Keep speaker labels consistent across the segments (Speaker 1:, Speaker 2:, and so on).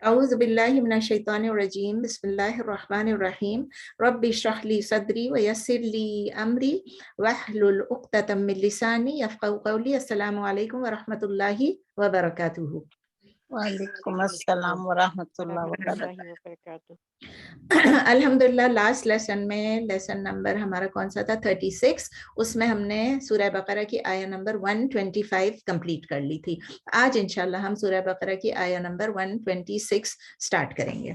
Speaker 1: أعوذ بالله من الشيطان الرجيم بسم الله الرحمن الرحيم رب اشرح لي صدري ويسر لي أمري واحلل عقدة من لساني يفقهوا قولي السلام عليكم ورحمة الله وبركاته.
Speaker 2: وعلیکم السلام ورحمۃ اللہ وبرکاتہ۔
Speaker 1: الحمدللہ لاسٹ لیسن میں لیسن نمبر ہمارا کون سا تھا 36، اس میں ہم نے سورہ بقرہ کی آیہ نمبر 125 کمپلیٹ کر لی تھی۔ آج انشاءاللہ ہم سورہ بقرہ کی آیہ نمبر 126 سٹارٹ کریں گے۔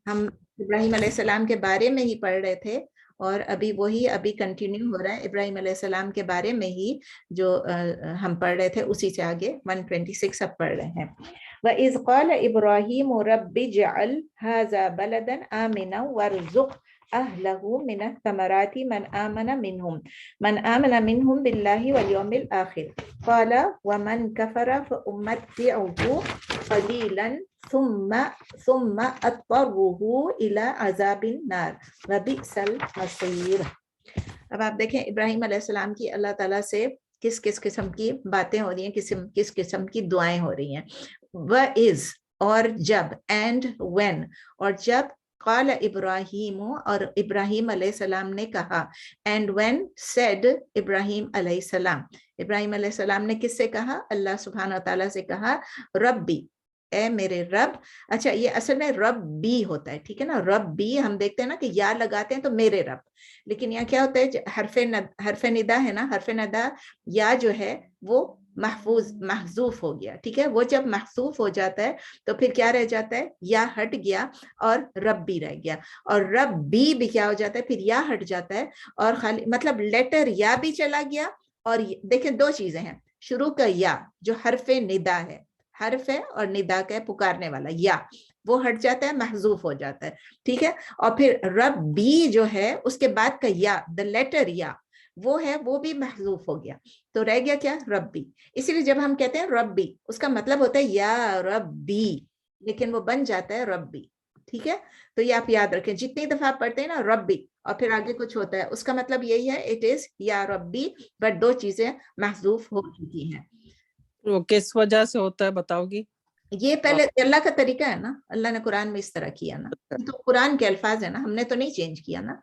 Speaker 1: ہم ابراہیم علیہ السلام کے بارے میں ہی پڑھ رہے تھے اور ابھی کنٹینیو ہو رہا ہے ابراہیم علیہ السلام کے بارے میں ہی جو ہم پڑھ رہے تھے، اسی سے آگے 126 اب پڑھ رہے ہیں۔ وَإِذْ قَالَ إِبْرَاهِيمُ رَبِّ اجْعَلْ هَٰذَا بَلَدًا آمِنًا وَارْزُقْ أَهْلَهُ مِنَ الثَّمَرَاتِ مَنْ آمَنَ مِنْهُمْ بِاللَّهِ وَالْيَوْمِ الْآخِرِ قَالَ وَمَنْ كَفَرَ فَأُمَتِّعُهُ قَلِيلًا ثُمَّ أَضْطَرُّهُ إِلَىٰ عَذَابِ النَّارِ وَبِئْسَ الْمَصِيرُ۔ اب آپ دیکھیں ابراہیم علیہ السلام کی اللہ تعالیٰ سے کس قسم کی باتیں ہو رہی ہیں، کس قسم کی دعائیں ہو رہی ہیں۔ وَإِذْ اور جب، اینڈ وین اور جب، قال ابراہیم اور ابراہیم علیہ السلام نے کہا، اینڈ وین سیڈ ابراہیم علیہ السلام، ابراہیم علیہ السلام نے کس سے کہا؟ اللہ سبحانہ وتعالیٰ سے کہا، ربی اے میرے رب۔ اچھا یہ اصل میں رب بھی ہوتا ہے، ٹھیک ہے نا، رب بھی ہم دیکھتے ہیں نا کہ یا لگاتے ہیں تو میرے رب، لیکن یہاں کیا ہوتا ہے حرف ندا ہے نا، حرف ندا یا جو ہے وہ محذوف ہو گیا، ٹھیک ہے، وہ جب محذوف ہو جاتا ہے تو پھر کیا رہ جاتا ہے؟ یا ہٹ گیا اور رب بھی رہ گیا، اور رب بھی کیا ہو جاتا ہے؟ پھر یا ہٹ جاتا ہے اور خالی مطلب لیٹر یا بھی چلا گیا، اور دیکھیں دو چیزیں ہیں، شروع کا یا جو حرف ندا ہے، حرف ہے اور ندا کا ہے پکارنے والا، یا وہ ہٹ جاتا ہے، محذوف ہو جاتا ہے، ٹھیک ہے، اور پھر رب بھی جو ہے اس کے بعد کا یا دا لیٹر یا وہ ہے، وہ بھی محذوف ہو گیا، تو رہ گیا کیا؟ ربی۔ اسی لیے جب ہم کہتے ہیں ربی اس کا مطلب ہوتا ہے یا ربی، لیکن وہ بن جاتا ہے ربی، ٹھیک ہے، تو یہ آپ یاد رکھیں، جتنی دفعہ آپ پڑھتے ہیں نا ربی اور پھر آگے کچھ ہوتا ہے، اس کا مطلب یہی ہے اٹ از یا ربی، بٹ دو چیزیں محذوف ہو چکی ہیں۔
Speaker 3: وہ کس وجہ سے ہوتا ہے بتاؤ گی؟
Speaker 1: یہ پہلے اللہ کا طریقہ ہے نا، اللہ نے قرآن میں اس طرح کیا نا، تو قرآن کے الفاظ ہے نا، ہم نے تو نہیں چینج کیا نا،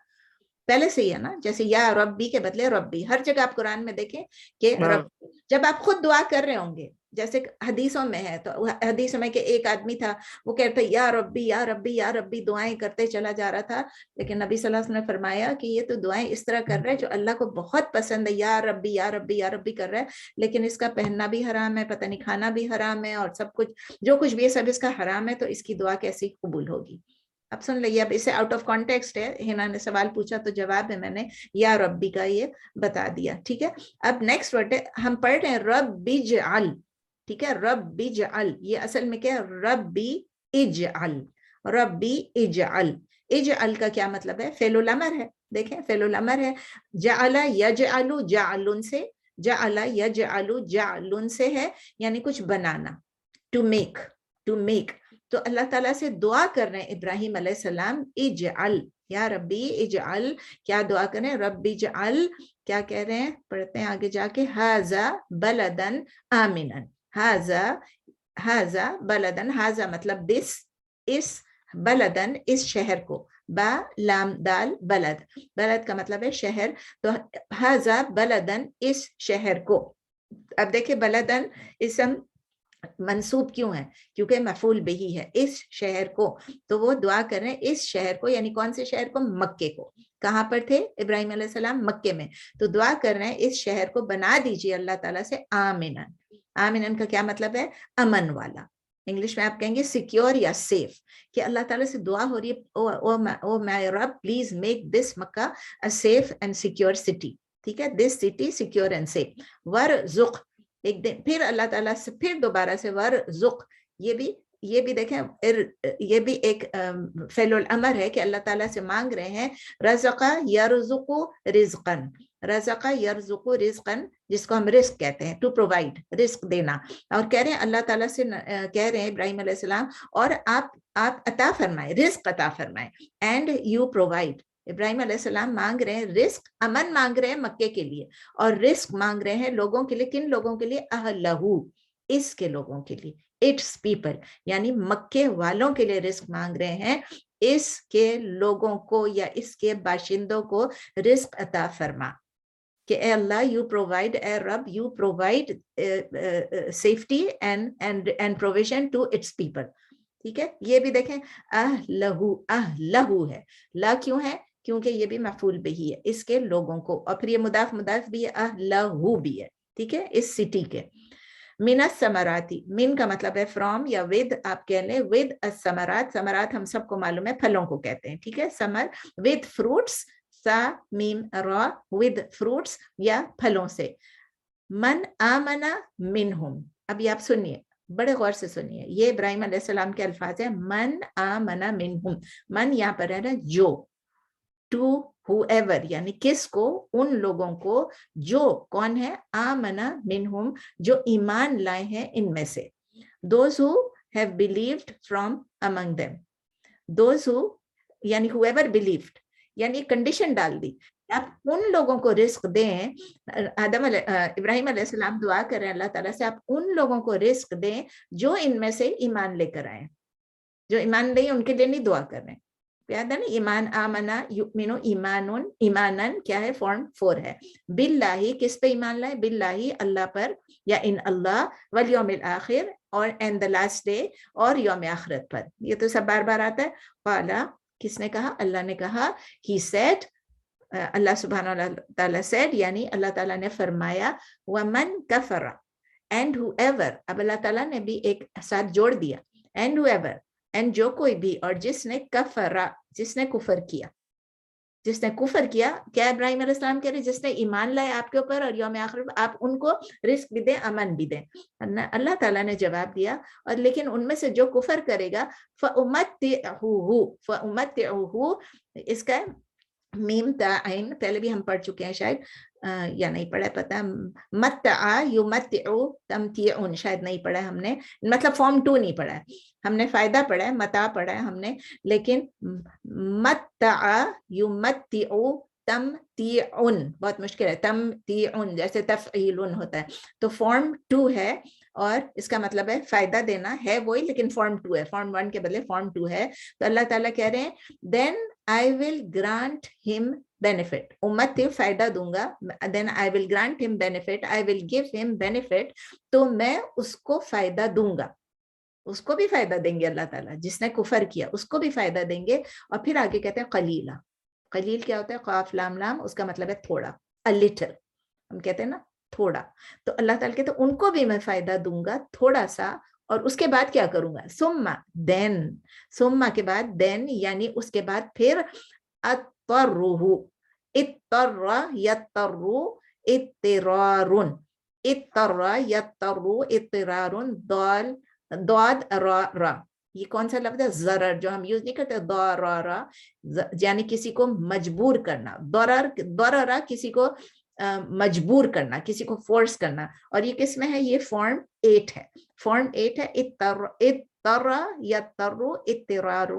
Speaker 1: پہلے سے ہی ہے نا، جیسے یا ربی کے بدلے ربی، ہر جگہ آپ قرآن میں دیکھیں کہ رب، جب آپ خود دعا کر رہے ہوں گے، جیسے حدیثوں میں ہے، تو حدیثوں میں کہ ایک آدمی تھا وہ کہتا یا ربی یا ربی یا ربی دعائیں کرتے چلا جا رہا تھا، لیکن نبی صلی اللہ علیہ وسلم نے فرمایا کہ یہ تو دعائیں اس طرح کر رہا ہے جو اللہ کو بہت پسند ہے، یا ربی یا ربی یا ربی کر رہا ہے، لیکن اس کا پہننا بھی حرام ہے، پتہ نہیں کھانا بھی حرام ہے، اور سب کچھ جو کچھ بھی ہے سب اس کا حرام ہے، تو اس کی دعا کیسی قبول ہوگی؟ اب سن لئیے، اب اسے آؤٹ آف کانٹیکسٹ ہے، ہنا نے سوال پوچھا تو جواب ہے میں نے یا ربی کا یہ بتا دیا، ٹھیک ہے۔ اب نیکسٹ ورڈ ہے، ہم پڑھ رہے ہیں ربی اجعل، ٹھیک ہے، ربی اجعل، یہ اصل میں کیا ہے؟ ربی اجعل، ربی اجعل، اجعل کا کیا مطلب ہے؟ فعل الامر ہے، دیکھیں فعل الامر ہے، جعل یجعل جعل سے، جعل یجعل جعل سے ہے، یعنی کچھ بنانا، ٹو میک، ٹو میک، تو اللہ تعالیٰ سے دعا کر رہے ہیں ابراہیم علیہ السلام، اجعل یا ربی اجعل، کیا دعا کریں؟ ربی اجعل، کیا کہہ رہے ہیں؟ پڑھتے ہیں آگے جا کے، ھذا بلدن آمنا، ھذا بلدن، ھذا مطلب دس، اس بلدن اس شہر کو، با لام دال بلد، بلد کا مطلب ہے شہر، تو ھذا بلدن اس شہر کو۔ اب دیکھیں بلدن اسم منصوب کیوں ہے؟ کیونکہ مفعول بہی ہے، اس شہر کو، تو وہ دعا کر رہے ہیں اس شہر کو، یعنی کون سے شہر کو؟ مکے کو۔ کہاں پر تھے ابراہیم علیہ السلام؟ مکے میں، تو دعا کر رہے ہیں اس شہر کو بنا دیجئے اللہ تعالیٰ سے آمنن، آمنن کا کیا مطلب ہے؟ امن والا، انگلش میں آپ کہیں گے سیکیور یا سیف، کہ اللہ تعالیٰ سے دعا ہو رہی ہے، او مائی رب please make this Makkah a safe and secure city، ٹھیک ہے، this city secure and safe, ورزق، ایک دن پھر اللہ تعالیٰ سے پھر دوبارہ سے ورزق، یہ بھی دیکھیں، یہ بھی ایک فعل الامر ہے کہ اللہ تعالیٰ سے مانگ رہے ہیں، رزق یرزق رزقا، رزق یرزق رزقا، جس کو ہم رزق کہتے ہیں، ٹو پرووائڈ، رزق دینا، اور کہہ رہے ہیں اللہ تعالیٰ سے، کہہ رہے ہیں ابراہیم علیہ السلام، اور آپ عطا فرمائیں، رزق عطا فرمائیں، اینڈ یو پرووائڈ۔ ابراہیم علیہ السلام مانگ رہے ہیں رزق، امن مانگ رہے ہیں مکے کے لیے، اور رزق مانگ رہے ہیں لوگوں کے لیے، کن لوگوں کے لیے؟ اہلہو، اس کے لوگوں کے لیے, اٹس پیپل, یعنی مکے والوں کے لیے رزق مانگ رہے ہیں, اس کے لوگوں کو یا اس کے باشندوں کو رزق عطا فرما کہ اے اللہ یو پرووائڈ, اے رب you provide safety and provision to its people. ٹھیک ہے, یہ بھی دیکھیں اہلہو ہے, لا کیوں ہے, کیونکہ یہ بھی مفعول بہی ہے, اس کے لوگوں کو, اور پھر یہ مضاف مضاف بھی ہے, اہلہو بھی ہے. ٹھیک ہے, اس سٹی کے. من الثمراتی, من کا مطلب ہے فرام یا ود, آپ کہہ لیں ود الثمرات, ثمرات ہم سب کو معلوم ہے پھلوں کو کہتے ہیں. ٹھیک ہے, ثمر ود فروٹس, سا میم را, ود فروٹس یا پھلوں سے. من آمنا منہم, ابھی آپ سنیے, بڑے غور سے سنیے, یہ ابراہیم علیہ السلام کے الفاظ ہیں. من آمنا منہم, من یہاں پر ہے نا جو, ٹو whoever یعنی کس کو, ان لوگوں کو جو, کون ہے, آمنا منہم جو ایمان لائے ہیں ان میں سے. those who have believed from among them, those who یعنی whoever believed, یعنی کنڈیشن ڈال دی, آپ ان لوگوں کو رزق دیں. ابراہیم علیہ السلام دعا کریں اللہ تعالیٰ سے, آپ ان لوگوں کو رزق دیں جو ان میں سے ایمان لے کر آئے. جو ایمان لے ان کے لیے نہیں دعا کر رہے ہیں, یاد ہے نا, ایمان آمنا یؤمنو ایمانن, ایمانن کیا ہے, فارم 4 ہے. باللہ, کس پہ ایمان لائے, باللہ اللہ پر, یا ان اللہ, والیوم الآخر اور اینڈ دا لاسٹ ڈے, اور یوم آخرت پر. یہ تو سب بار بار آتا ہے. قالا, کس نے کہا, اللہ نے کہا. ہی سیڈ, اللہ سبحانہ تعالیٰ سیڈ, یعنی اللہ تعالیٰ نے فرمایا. ومن کفر, اینڈ whoever, اب اللہ تعالیٰ نے بھی ایک ساتھ جوڑ دیا, اینڈ whoever, اینڈ جو کوئی بھی, اور جس نے کفرا, جس نے کفر کیا, جس نے کفر کیا, کیا ابراہیم علیہ السلام کہہ رہے, جس نے ایمان لائے آپ کے اوپر اور یوم آخر آپ ان کو رزق بھی دیں, امن بھی دیں. اللہ تعالیٰ نے جواب دیا, اور لیکن ان میں سے جو کفر کرے گا, فَأُمَتِّعُهُ, اس کا میم تا عین پہلے بھی ہم پڑھ چکے ہیں شاید, یا نہیں پڑھا پتہ, متع یمتع تمتیع, شاید نہیں پڑھا ہم نے, مطلب فارم 2 نہیں پڑھا ہے ہم نے, فائدہ پڑھا ہے, متاع پڑھا ہے ہم نے, لیکن متع یمتع تمتیع بہت مشکل ہے, تمتیع جیسے تفعیل ہوتا ہے, تو فارم 2 ہے, اور اس کا مطلب ہے فائدہ دینا ہے وہی, لیکن فارم 2 ہے, فارم 1 کے بدلے فارم 2 ہے. تو اللہ تعالیٰ کہہ رہے ہیں then I will grant him benefit, امت فائدہ دوں گا, then I will grant him benefit, I will give him benefit, تو میں اس کو فائدہ دوں گا, اس کو بھی فائدہ دیں گے اللہ تعالیٰ, جس نے کفر کیا اس کو بھی فائدہ دیں گے. اور پھر آگے کہتے ہیں قلیلا, قلیل کیا ہوتا ہے, قاف لام لام, اس کا مطلب ہے تھوڑا, a little, ہم کہتے ہیں نا تھوڑا, تو اللہ تعالیٰ کہتے ہیں ان کو بھی میں فائدہ دوں گا تھوڑا سا, اور اس کے بعد کیا کروں گا, سما دین, سما کے بعد دین, یعنی اس کے بعد پھر اضطرہ, اضطر یضطر اضطرار, اضطر یضطر اضطرار, ضاد را را, یہ کون سا لفظ ہے, ضرر, جو ہم یوز نہیں کرتے, ضرر یعنی کسی کو مجبور کرنا, ضرر کسی کو مجبور کرنا, کسی کو فورس کرنا. اور یہ کس میں ہے, یہ فارم 8 ہے, فارم 8 ہے. اضطر یضطر اضطرار,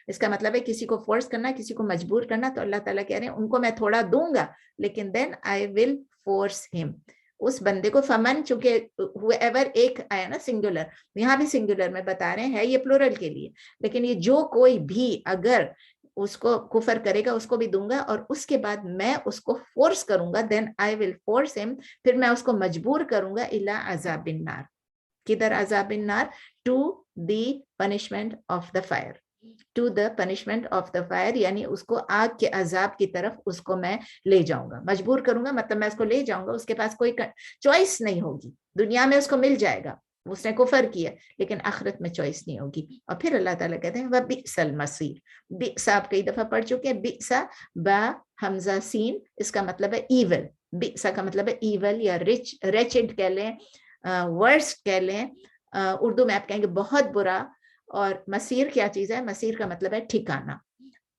Speaker 1: اس کا مطلب ہے کسی کو فورس کرنا, کسی کو مجبور کرنا. تو اللہ تعالیٰ کہہ رہے ہیں ان کو میں تھوڑا دوں گا, لیکن then I will force him, اس بندے کو. فمن, چونکہ whoever ایک آیا نا سنگولر, یہاں بھی سنگولر میں بتا رہے ہیں, یہ پلورل کے لیے, لیکن یہ جو کوئی بھی اگر اس کو کفر کرے گا اس کو بھی دوں گا, اور اس کے بعد میں اس کو فورس کروں گا, then I will force him, پھر میں اس کو مجبور کروں گا, الی عذاب النار, کدھر عذاب النار, to the punishment of the fire, to the punishment of the fire, یعنی اس کو آگ کے عذاب کی طرف اس کو میں لے جاؤں گا, مجبور کروں گا, مطلب میں اس کو لے جاؤں گا, اس کے پاس کوئی چوائس نہیں ہوگی. دنیا میں اس کو مل جائے گا, اس نے کفر کیا, لیکن آخرت میں چوائس نہیں ہوگی. اور پھر اللہ تعالیٰ کہتے ہیں وَبِئْسَ الْمَصِيرُ, بئس آپ کئی دفعہ پڑھ چکے ہیں, بئس با حمزہ سین, اس کا مطلب ہے ایول, بئس کا مطلب ہے ایول یا ریچڈ کہہ لیں, ورسٹ کہہ لیں, اردو میں آپ کہیں گے بہت برا. اور مسیر کیا چیز ہے, مسیر کا مطلب ہے ٹھکانہ,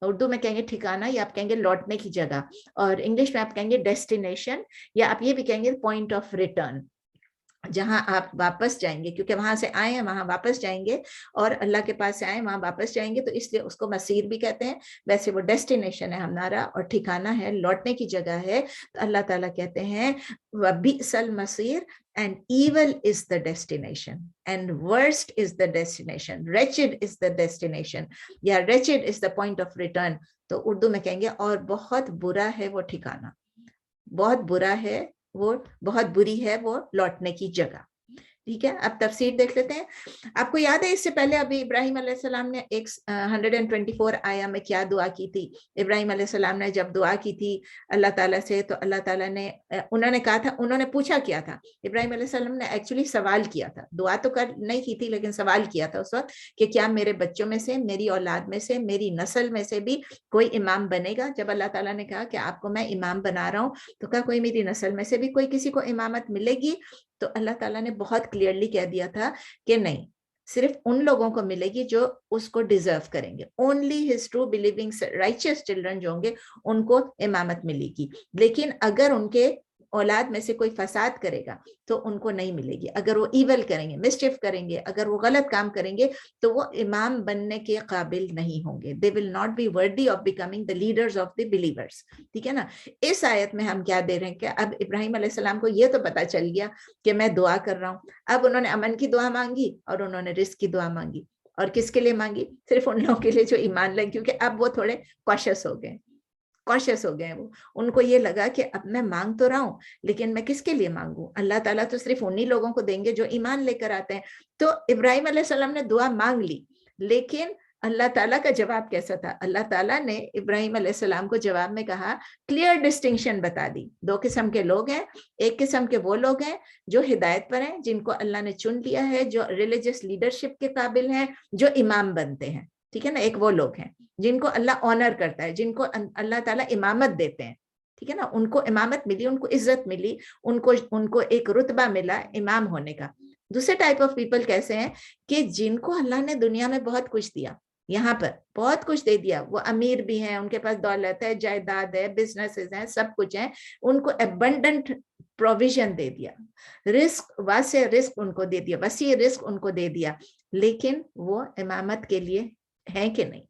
Speaker 1: اردو میں کہیں گے ٹھکانہ, یا آپ کہیں گے لوٹنے کی جگہ, اور انگلش میں آپ کہیں گے ڈیسٹینیشن, یا آپ یہ بھی کہیں گے پوائنٹ آف ریٹرن. जहां आप वापस जाएंगे, क्योंकि वहां से आए हैं वहां वापस जाएंगे, और अल्लाह के पास से आए वहां वापस जाएंगे, तो इसलिए उसको मसीर भी कहते हैं। वैसे वो डेस्टिनेशन है हमारा और ठिकाना है, लौटने की जगह है। तो अल्लाह ताला कहते हैं वबिअसल मसीर, and evil is the destination and worst is the destination, wretched is the destination, या wretched is the point of return। तो उर्दू में कहेंगे और बहुत बुरा है वो ठिकाना, बहुत बुरा है वो, बहुत बुरी है वो लौटने की जगह। ठीक है, अब तफसीर देख लेते हैं। आपको याद है इससे पहले अभी इब्राहिम अलैहिस्सलाम ने 124 आया में क्या दुआ की थी? इब्राहिम अलैहिस्सलाम ने जब दुआ की थी अल्लाह ताला से, तो अल्लाह ताला ने, उन्होंने कहा था, उन्होंने पूछा क्या था? इब्राहिम अलैहिस्सलाम ने एक्चुअली सवाल किया था, दुआ तो कर नहीं की थी, लेकिन सवाल किया था उस वक्त कि क्या मेरे बच्चों में से, मेरी औलाद में से, मेरी नस्ल में से भी कोई इमाम बनेगा? जब अल्लाह ताला ने कहा कि आपको मैं इमाम बना रहा हूँ, तो कहा कोई मेरी नस्ल में से भी कोई किसी को इमामत मिलेगी? तो अल्लाह ताला ने बहुत क्लियरली कह दिया था कि नहीं, सिर्फ उन लोगों को मिलेगी जो उसको डिजर्व करेंगे। Only his true believing righteous children जो होंगे उनको इमामत मिलेगी, लेकिन अगर उनके औलाद में से कोई फसाद करेगा तो उनको नहीं मिलेगी। अगर वो ईवल करेंगे, मिसचिफ करेंगे, अगर वो गलत काम करेंगे, तो वो इमाम बनने के काबिल नहीं होंगे। They will not be worthy of becoming the leaders of the believers. ठीक है ना? इस आयत में हम क्या दे रहे हैं कि अब इब्राहिम अलैहिस्सलाम को ये तो पता चल गया कि मैं दुआ कर रहा हूँ। अब उन्होंने अमन की दुआ मांगी और उन्होंने रिस्क की दुआ मांगी, और किसके लिए मांगी? सिर्फ उन लोगों के लिए जो ईमान लाए, क्योंकि अब वो थोड़े कॉशियस हो गए, कॉशियस हो गए वो। उनको ये लगा कि अब मैं मांग तो रहा हूं, लेकिन मैं किसके लिए मांगू? अल्लाह ताला तो सिर्फ उन्हीं लोगों को देंगे जो ईमान लेकर आते हैं। तो इब्राहिम अलैहिस्सलाम ने दुआ मांग ली, लेकिन अल्लाह ताला का जवाब कैसा था? अल्लाह ताला ने इब्राहिम अलैहिस्सलाम को जवाब में कहा, क्लियर डिस्टिंक्शन बता दी। दो किस्म के लोग हैं, एक किस्म के वो लोग हैं जो हिदायत पर हैं, जिनको अल्लाह ने चुन लिया है, जो रिलीजियस लीडरशिप के काबिल हैं, जो इमाम बनते हैं। ठीक है ना? एक वो लोग हैं जिनको अल्लाह ऑनर करता है, जिनको अल्लाह ताला इमामत देते हैं। ठीक है ना? उनको इमामत मिली, उनको इज्जत मिली, उनको एक रुतबा मिला इमाम होने का। दूसरे टाइप ऑफ पीपल कैसे हैं कि जिनको अल्लाह ने दुनिया में बहुत कुछ दिया, यहाँ पर बहुत कुछ दे दिया, वो अमीर भी हैं, उनके पास दौलत है, जायदाद है, बिजनेसेस हैं, सब कुछ है, उनको एबंडेंट प्रोविजन दे दिया, रिस्क वासे रिस्क उनको दे दिया, वसी रिस्क उनको दे दिया, लेकिन वो इमामत के लिए है कि नहीं?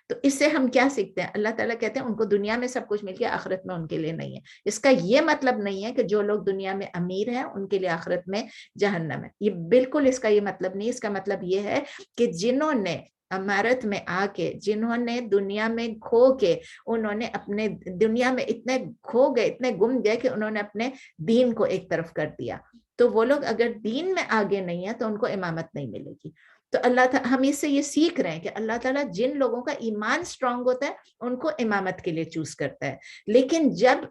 Speaker 1: तो इससे हम क्या सीखते हैं? अल्लाह ताला कहते हैं उनको दुनिया में सब कुछ मिल गया, आखिरत में उनके लिए नहीं है। इसका ये मतलब नहीं है कि जो लोग दुनिया में अमीर हैं उनके लिए आखिरत में जहन्नम है, ये बिल्कुल इसका ये मतलब नहीं। इसका मतलब ये है कि जिन्होंने अमारत में आके, जिन्होंने दुनिया में खो के, उन्होंने अपने दुनिया में इतने खो गए, इतने गुम गए कि उन्होंने अपने दीन को एक तरफ कर दिया, तो वो लोग अगर दीन में आगे नहीं है तो उनको इमामत नहीं मिलेगी। तो अल्लाह हम इससे ये सीख रहे हैं कि अल्लाह ताला जिन लोगों का ईमान स्ट्रांग होता है उनको इमामत के लिए चूज करता है। लेकिन जब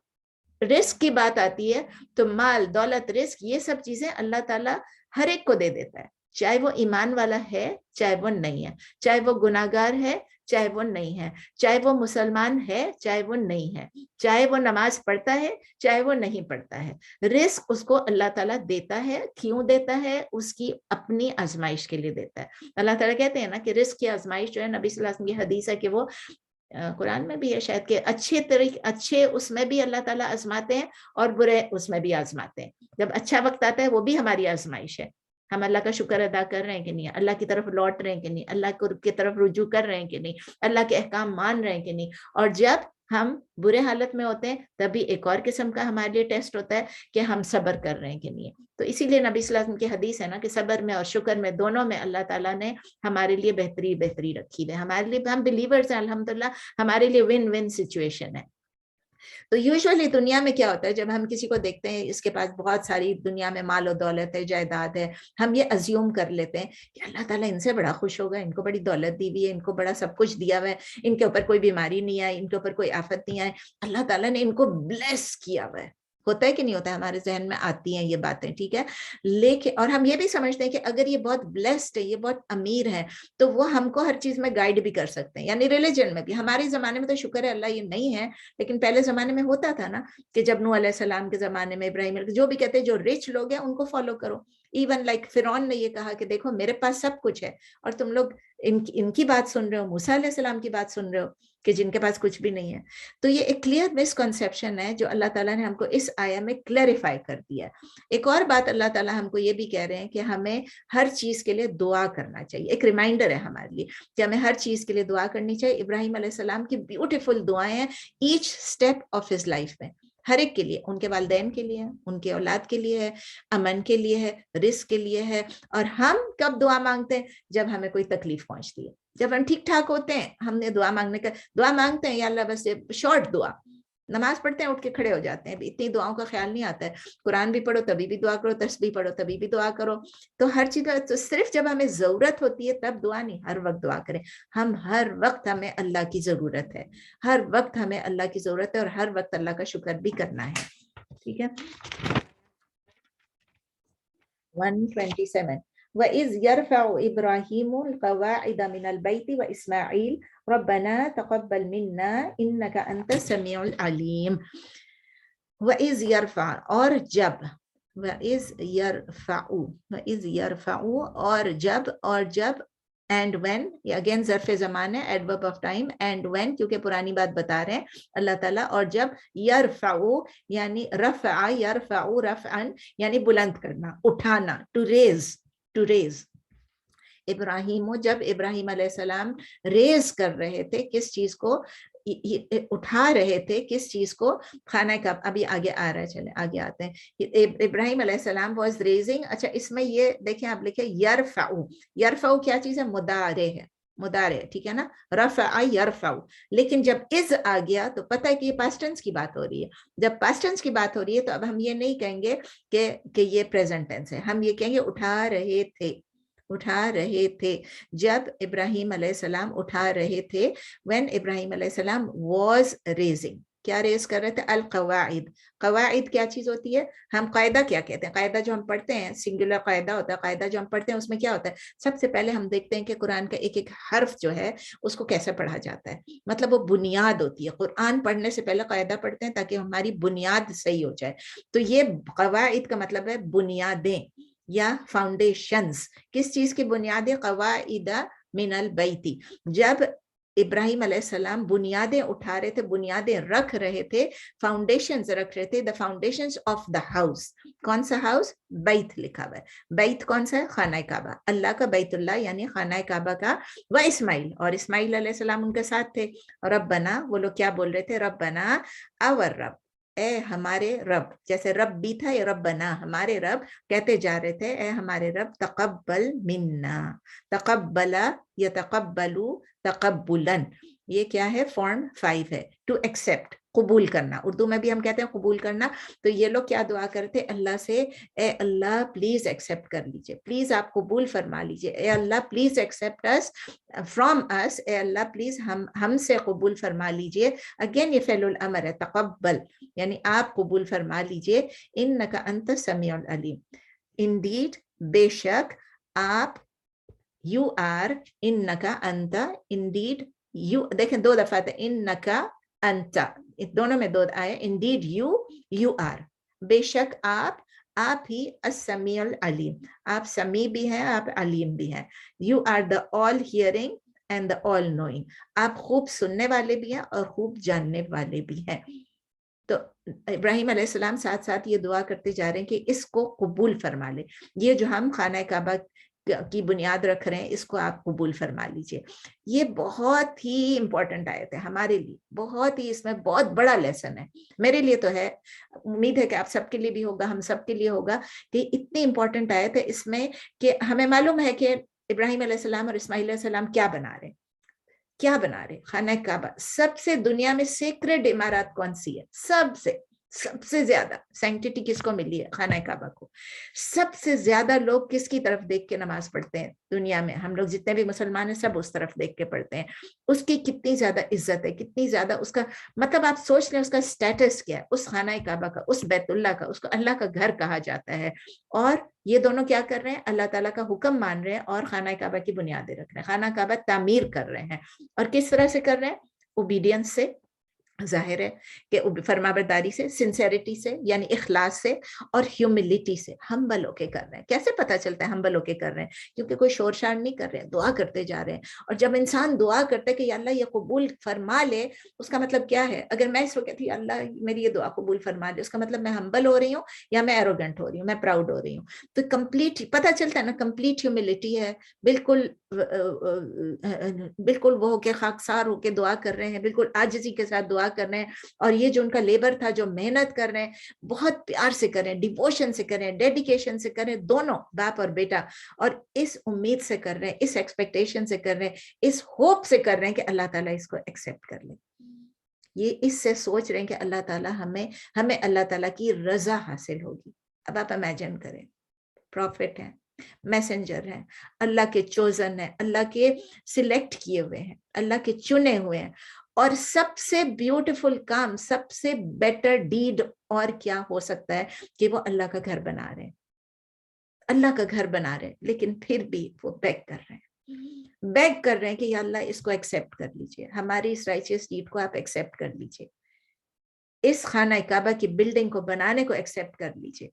Speaker 1: रिस्क की बात आती है तो माल, दौलत, रिस्क, ये सब चीजें अल्लाह ताला हर एक को दे देता है, चाहे वो ईमान वाला है चाहे वो नहीं है, चाहे वो गुनाहगार है चाहे वो नहीं है, चाहे वो मुसलमान है चाहे वो नहीं है, चाहे वो नमाज पढ़ता है चाहे वो नहीं पढ़ता है। रिस्क उसको अल्लाह ताला देता है। क्यों देता है? उसकी अपनी आजमाइश के लिए देता है। अल्लाह ताला कहते हैं ना कि रिस्क की आजमाइश जो है, नबी सल्लल्लाहु अलैहि वसल्लम की हदीस है कि वो कुरान में भी है शायद, कि अच्छे उसमें भी अल्लाह ताला आजमाते हैं और बुरे उसमें भी आजमाते हैं। जब अच्छा वक्त आता है वो भी हमारी आजमाइश है, हम अल्लाह का शुक्र अदा कर रहे हैं कि नहीं, अल्लाह की तरफ लौट रहे हैं कि नहीं, अल्लाह की तरफ रुजू कर रहे हैं कि नहीं, अल्लाह के अहकाम मान रहे हैं कि नहीं। और जब हम बुरे हालत में होते हैं तभी एक और किस्म का हमारे लिए टेस्ट होता है कि हम सब्र कर रहे हैं कि नहीं। तो इसीलिए नबी सल्लल्लाहु अलैहि वसल्लम की हदीस है ना कि सब्र में और शुक्र में, दोनों में अल्लाह ताला ने हमारे लिए बेहतरी रखी है। हमारे लिए, हम बिलीवर्स हैं अल्हम्दुलिल्लाह, हमारे लिए विन विन सिचुएशन है। तो यूजुअली दुनिया में क्या होता है, जब हम किसी को देखते हैं इसके पास बहुत सारी दुनिया में माल और दौलत है, जायदाद है, हम ये अज्यूम कर लेते हैं कि अल्लाह ताला इनसे बड़ा खुश होगा, इनको बड़ी दौलत दी हुई है, इनको बड़ा सब कुछ दिया हुआ है, इनके ऊपर कोई बीमारी नहीं आई, इनके ऊपर कोई आफत नहीं आई, अल्लाह ताला ने इनको ब्लेस किया हुआ है। होता है कि नहीं होता है? हमारे जहन में आती हैं ये बातें, ठीक है। लेकिन और हम ये भी समझते हैं कि अगर ये बहुत ब्लेस्ड है, ये बहुत अमीर है, तो वो हमको हर चीज में गाइड भी कर सकते हैं, यानी रिलीजन में भी। हमारे जमाने में तो शुक्र है अल्लाह ये नहीं है, लेकिन पहले जमाने में होता था ना कि जब नूह अलैहिस्सलाम के जमाने में, इब्राहिम, जो भी कहते हैं जो रिच लोग हैं उनको फॉलो करो, Even like फिरौन ने ये कहा कि देखो मेरे पास सब कुछ है और तुम लोग इनकी बात सुन रहे हो, मूसा अलैहिस्सलाम की बात सुन रहे हो कि जिनके पास कुछ भी नहीं है। तो ये एक क्लियर मिसकंसेप्शन है जो अल्लाह ताला ने हमको इस आया में क्लैरिफाई कर दिया है। एक और बात अल्लाह ताला हमको ये भी कह रहे हैं कि हमें हर चीज के लिए दुआ करना चाहिए। एक रिमाइंडर है हमारे लिए कि हमें हर चीज के लिए दुआ करनी चाहिए। इब्राहिम अलैहिस्सलाम की ब्यूटीफुल दुआएं हैं each step of his life में, हर एक के लिए, उनके वालिदैन के लिए है, उनके औलाद के लिए है, अमन के लिए है, रिस्क के लिए है। और हम कब दुआ मांगते हैं? जब हमें कोई तकलीफ पहुंचती है, जब हम ठीक ठाक होते हैं हमने दुआ मांगते हैं या अल्लाह बस शॉर्ट दुआ, नमाज पढ़ते हैं उठ के खड़े हो जाते हैं, इतनी दुआओं का ख्याल नहीं आता है। कुरान भी पढ़ो तभी भी दुआ करो, तस्बीह पढ़ो तभी भी दुआ करो। तो हर चीज का तो सिर्फ जब हमें जरूरत होती है तब दुआ नहीं, हर वक्त दुआ करें। हम हर वक्त हमें अल्लाह की जरूरत है, हर वक्त हमें अल्लाह की जरूरत है और हर वक्त अल्लाह का शुक्र भी करना है। ठीक है। 127 وَإِذْ يَرْفَعُ إِبْرَاهِيمُ الْقَوَاعِدَ مِنَ الْبَيْتِ وَإِسْمَاعِيلُ رَبَّنَا تَقَبَّلْ مِنَّا إِنَّكَ أَنْتَ السَّمِيعُ الْعَلِيمُ وَإِذْ يَرْفَعُ اور جب، وَإِذْ يَرْفَعُ اور جب and when، یہ اگین ظرف زمان ہے، adverb of time, and when کیونکہ پرانی بات بتا رہے ہیں اللہ تعالیٰ، اور جب یرفعو یعنی رفع، یرفعو رفعن یعنی بلند کرنا، اٹھانا، to raise. ابراہیم، جب ابراہیم علیہ السلام ریز کر رہے تھے کس چیز کو، اٹھا رہے تھے کس چیز کو، خانہ کعبہ. ابھی آگے آ رہا ہے، چلیں آگے آتے ہیں. ابراہیم علیہ السلام واز ریزنگ. اچھا اس میں یہ دیکھیں آپ لکھیں یرفعو. یرفعو کیا چیز ہے؟ مضارع ہے، مضارع، ٹھیک ہے نا، رفع یرفعو. لیکن جب از آ گیا تو پتہ ہے کہ یہ پاسٹ ٹینس کی بات ہو رہی ہے. جب پاسٹ ٹینس کی بات ہو رہی ہے تو اب ہم یہ نہیں کہیں گے کہ یہ پریزنٹ ٹینس ہے، ہم یہ کہیں گے اٹھا رہے تھے، اٹھا رہے تھے. جب ابراہیم علیہ السلام اٹھا رہے تھے، when ابراہیم علیہ السلام was raising، کیا ریز کر رہے تھے؟ القواعد. قواعد کیا چیز ہوتی ہے؟ ہم قاعدہ کیا کہتے ہیں؟ قاعدہ جو ہم پڑھتے ہیں سنگولر قاعدہ ہوتا ہے. قاعدہ جو ہم پڑھتے ہیں اس میں کیا ہوتا ہے؟ سب سے پہلے ہم دیکھتے ہیں کہ قرآن کا ایک ایک حرف جو ہے اس کو کیسے پڑھا جاتا ہے، مطلب وہ بنیاد ہوتی ہے. قرآن پڑھنے سے پہلے قاعدہ پڑھتے ہیں تاکہ ہماری بنیاد صحیح ہو جائے. تو یہ قواعد کا مطلب ہے بنیادیں یا فاؤنڈیشنز. کس چیز کی بنیادیں؟ قواعد من البیتی. جب ابراہیم علیہ السلام بنیادیں اٹھا رہے تھے، بنیادیں رکھ رہے تھے، فاؤنڈیشنز رکھ رہے تھے، the foundations of the house. کون سا ہاؤس؟ بیت لکھا ہوا ہے. بیت کون سا ہے؟ خانہ کعبہ، اللہ کا بیت اللہ یعنی خانہ کعبہ کا. و اسماعیل، اور اسماعیل علیہ السلام ان کے ساتھ تھے. ربنا، وہ لوگ کیا بول رہے تھے؟ ربنا، اور رب، اے ہمارے رب. جیسے رب بھی تھا یہ ربنا، ہمارے رب کہتے جا رہے تھے اے ہمارے رب تقبل منا. تقبل یتقبلو تقبلن، یہ کیا ہے؟ فارم 5 ہے. ٹو ایکسپٹ، قبول کرنا. اردو میں بھی ہم کہتے ہیں قبول کرنا. تو یہ لوگ کیا دعا کرتے اللہ سے؟ اے اللہ پلیز ایکسپٹ کر لیجئے، پلیز آپ قبول فرما لیجئے. اے اللہ please accept us from us, اے اللہ پلیز ہم سے قبول فرما لیجئے. اگین یہ فعل الامر ہے، تقبل یعنی آپ قبول فرما لیجئے. انک انت السمیع العلیم، انڈیڈ بے شک آپ، یو آر، انکا انت، انڈیڈ یو. دیکھیں دو دفعہ تھا انکا انت، دونوں میں دو آئے. انڈیڈ یو، یو آر، بے شک آپ ہی السمیع العلیم، آپ سمیع بھی ہیں، آپ علیم بھی ہیں. You are the all hearing and the all knowing, آپ خوب سننے والے بھی ہیں اور خوب جاننے والے بھی ہیں. تو ابراہیم علیہ السلام ساتھ ساتھ یہ دعا کرتے جا رہے ہیں کہ اس کو قبول فرما لے. یہ جو ہم خانہ کعبہ کی بنیاد رکھ رہے ہیں اس کو آپ قبول فرما لیجئے. یہ بہت ہی امپورٹنٹ آیت ہے ہمارے لیے، بہت ہی، اس میں بہت بڑا لیسن ہے. میرے لیے تو ہے، امید ہے کہ آپ سب کے لیے بھی ہوگا، ہم سب کے لیے ہوگا کہ اتنی امپورٹنٹ آیت ہے اس میں کہ ہمیں معلوم ہے کہ ابراہیم علیہ السلام اور اسماعیل علیہ السلام کیا بنا رہے ہیں، کیا بنا رہے؟ خانہ کعبہ. سب سے دنیا میں سیکرڈ عمارات کون سی ہے؟ سب سے زیادہ سینکٹیٹی کس کو ملی ہے؟ خانہ کعبہ کو. سب سے زیادہ لوگ کس کی طرف دیکھ کے نماز پڑھتے ہیں دنیا میں؟ ہم لوگ جتنے بھی مسلمان ہیں سب اس طرف دیکھ کے پڑھتے ہیں. اس کی کتنی زیادہ عزت ہے، کتنی زیادہ اس کا مطلب آپ سوچ لیں اس کا سٹیٹس کیا ہے، اس خانہ کعبہ کا، اس بیت اللہ کا، اس کو اللہ کا گھر کہا جاتا ہے. اور یہ دونوں کیا کر رہے ہیں؟ اللہ تعالیٰ کا حکم مان رہے ہیں اور خانہ کعبہ کی بنیادیں رکھ رہے ہیں، خانہ کعبہ تعمیر کر رہے ہیں. اور کس طرح سے کر رہے ہیں؟ اوبیڈینس سے، ज़ाहिर है कि फरमाबरदारी से, सिंसेरिटी से यानी इखलास से और ह्यूमिलिटी से हम्बल होके कर रहे हैं। कैसे पता चलता है हम्बल होके कर रहे हैं? क्योंकि कोई शोर शार नहीं कर रहे हैं, दुआ करते जा रहे हैं। और जब इंसान दुआ करता है कि या अल्लाह ये कबूल फरमा ले, उसका मतलब क्या है? अगर मैं इसको कहती हूँ अल्लाह मेरी ये दुआ कबूल फरमा ले, उसका मतलब मैं हम्बल हो रही हूँ या मैं एरोगेंट हो रही हूँ, मैं प्राउड हो रही हूँ। तो कंप्लीट पता चलता है ना, कंप्लीट ह्यूमिलिटी है, बिल्कुल बिल्कुल वो होके खाकसार होके दुआ कर रहे हैं, बिल्कुल आजिज़ी के साथ दुआ कर रहे हैं। और ये जो उनका लेबर था, जो मेहनत कर रहे हैं, बहुत प्यार से करें, डिवोशन से करें, डेडिकेशन से करें, दोनों बाप और बेटा। और इस उम्मीद से कर रहे हैं, इस एक्सपेक्टेशन से कर रहे हैं, इस होप से कर रहे हैं कि अल्लाह ताला इसको एक्सेप्ट कर ले। ये इससे सोच रहे हैं कि अल्लाह ताला हमें अल्लाह ताला की रजा हासिल होगी। अब आप इमेजिन करें, प्रॉफिट है, मैसेंजर हैं, अल्लाह के चोजन है, अल्लाह के सिलेक्ट किए हुए हैं, अल्लाह के चुने हुए हैं। और सबसे ब्यूटीफुल काम, सबसे बेटर डीड और क्या हो सकता है कि वो अल्लाह का घर बना रहे हैं, अल्लाह का घर बना रहे हैं। लेकिन फिर भी वो बेग कर रहे हैं, बेग कर रहे हैं कि या अल्लाह इसको एक्सेप्ट कर लीजिए, हमारी इस राइचियस डीड को आप एक्सेप्ट कर लीजिए, इस खाना काबा की बिल्डिंग को बनाने को एक्सेप्ट कर लीजिए।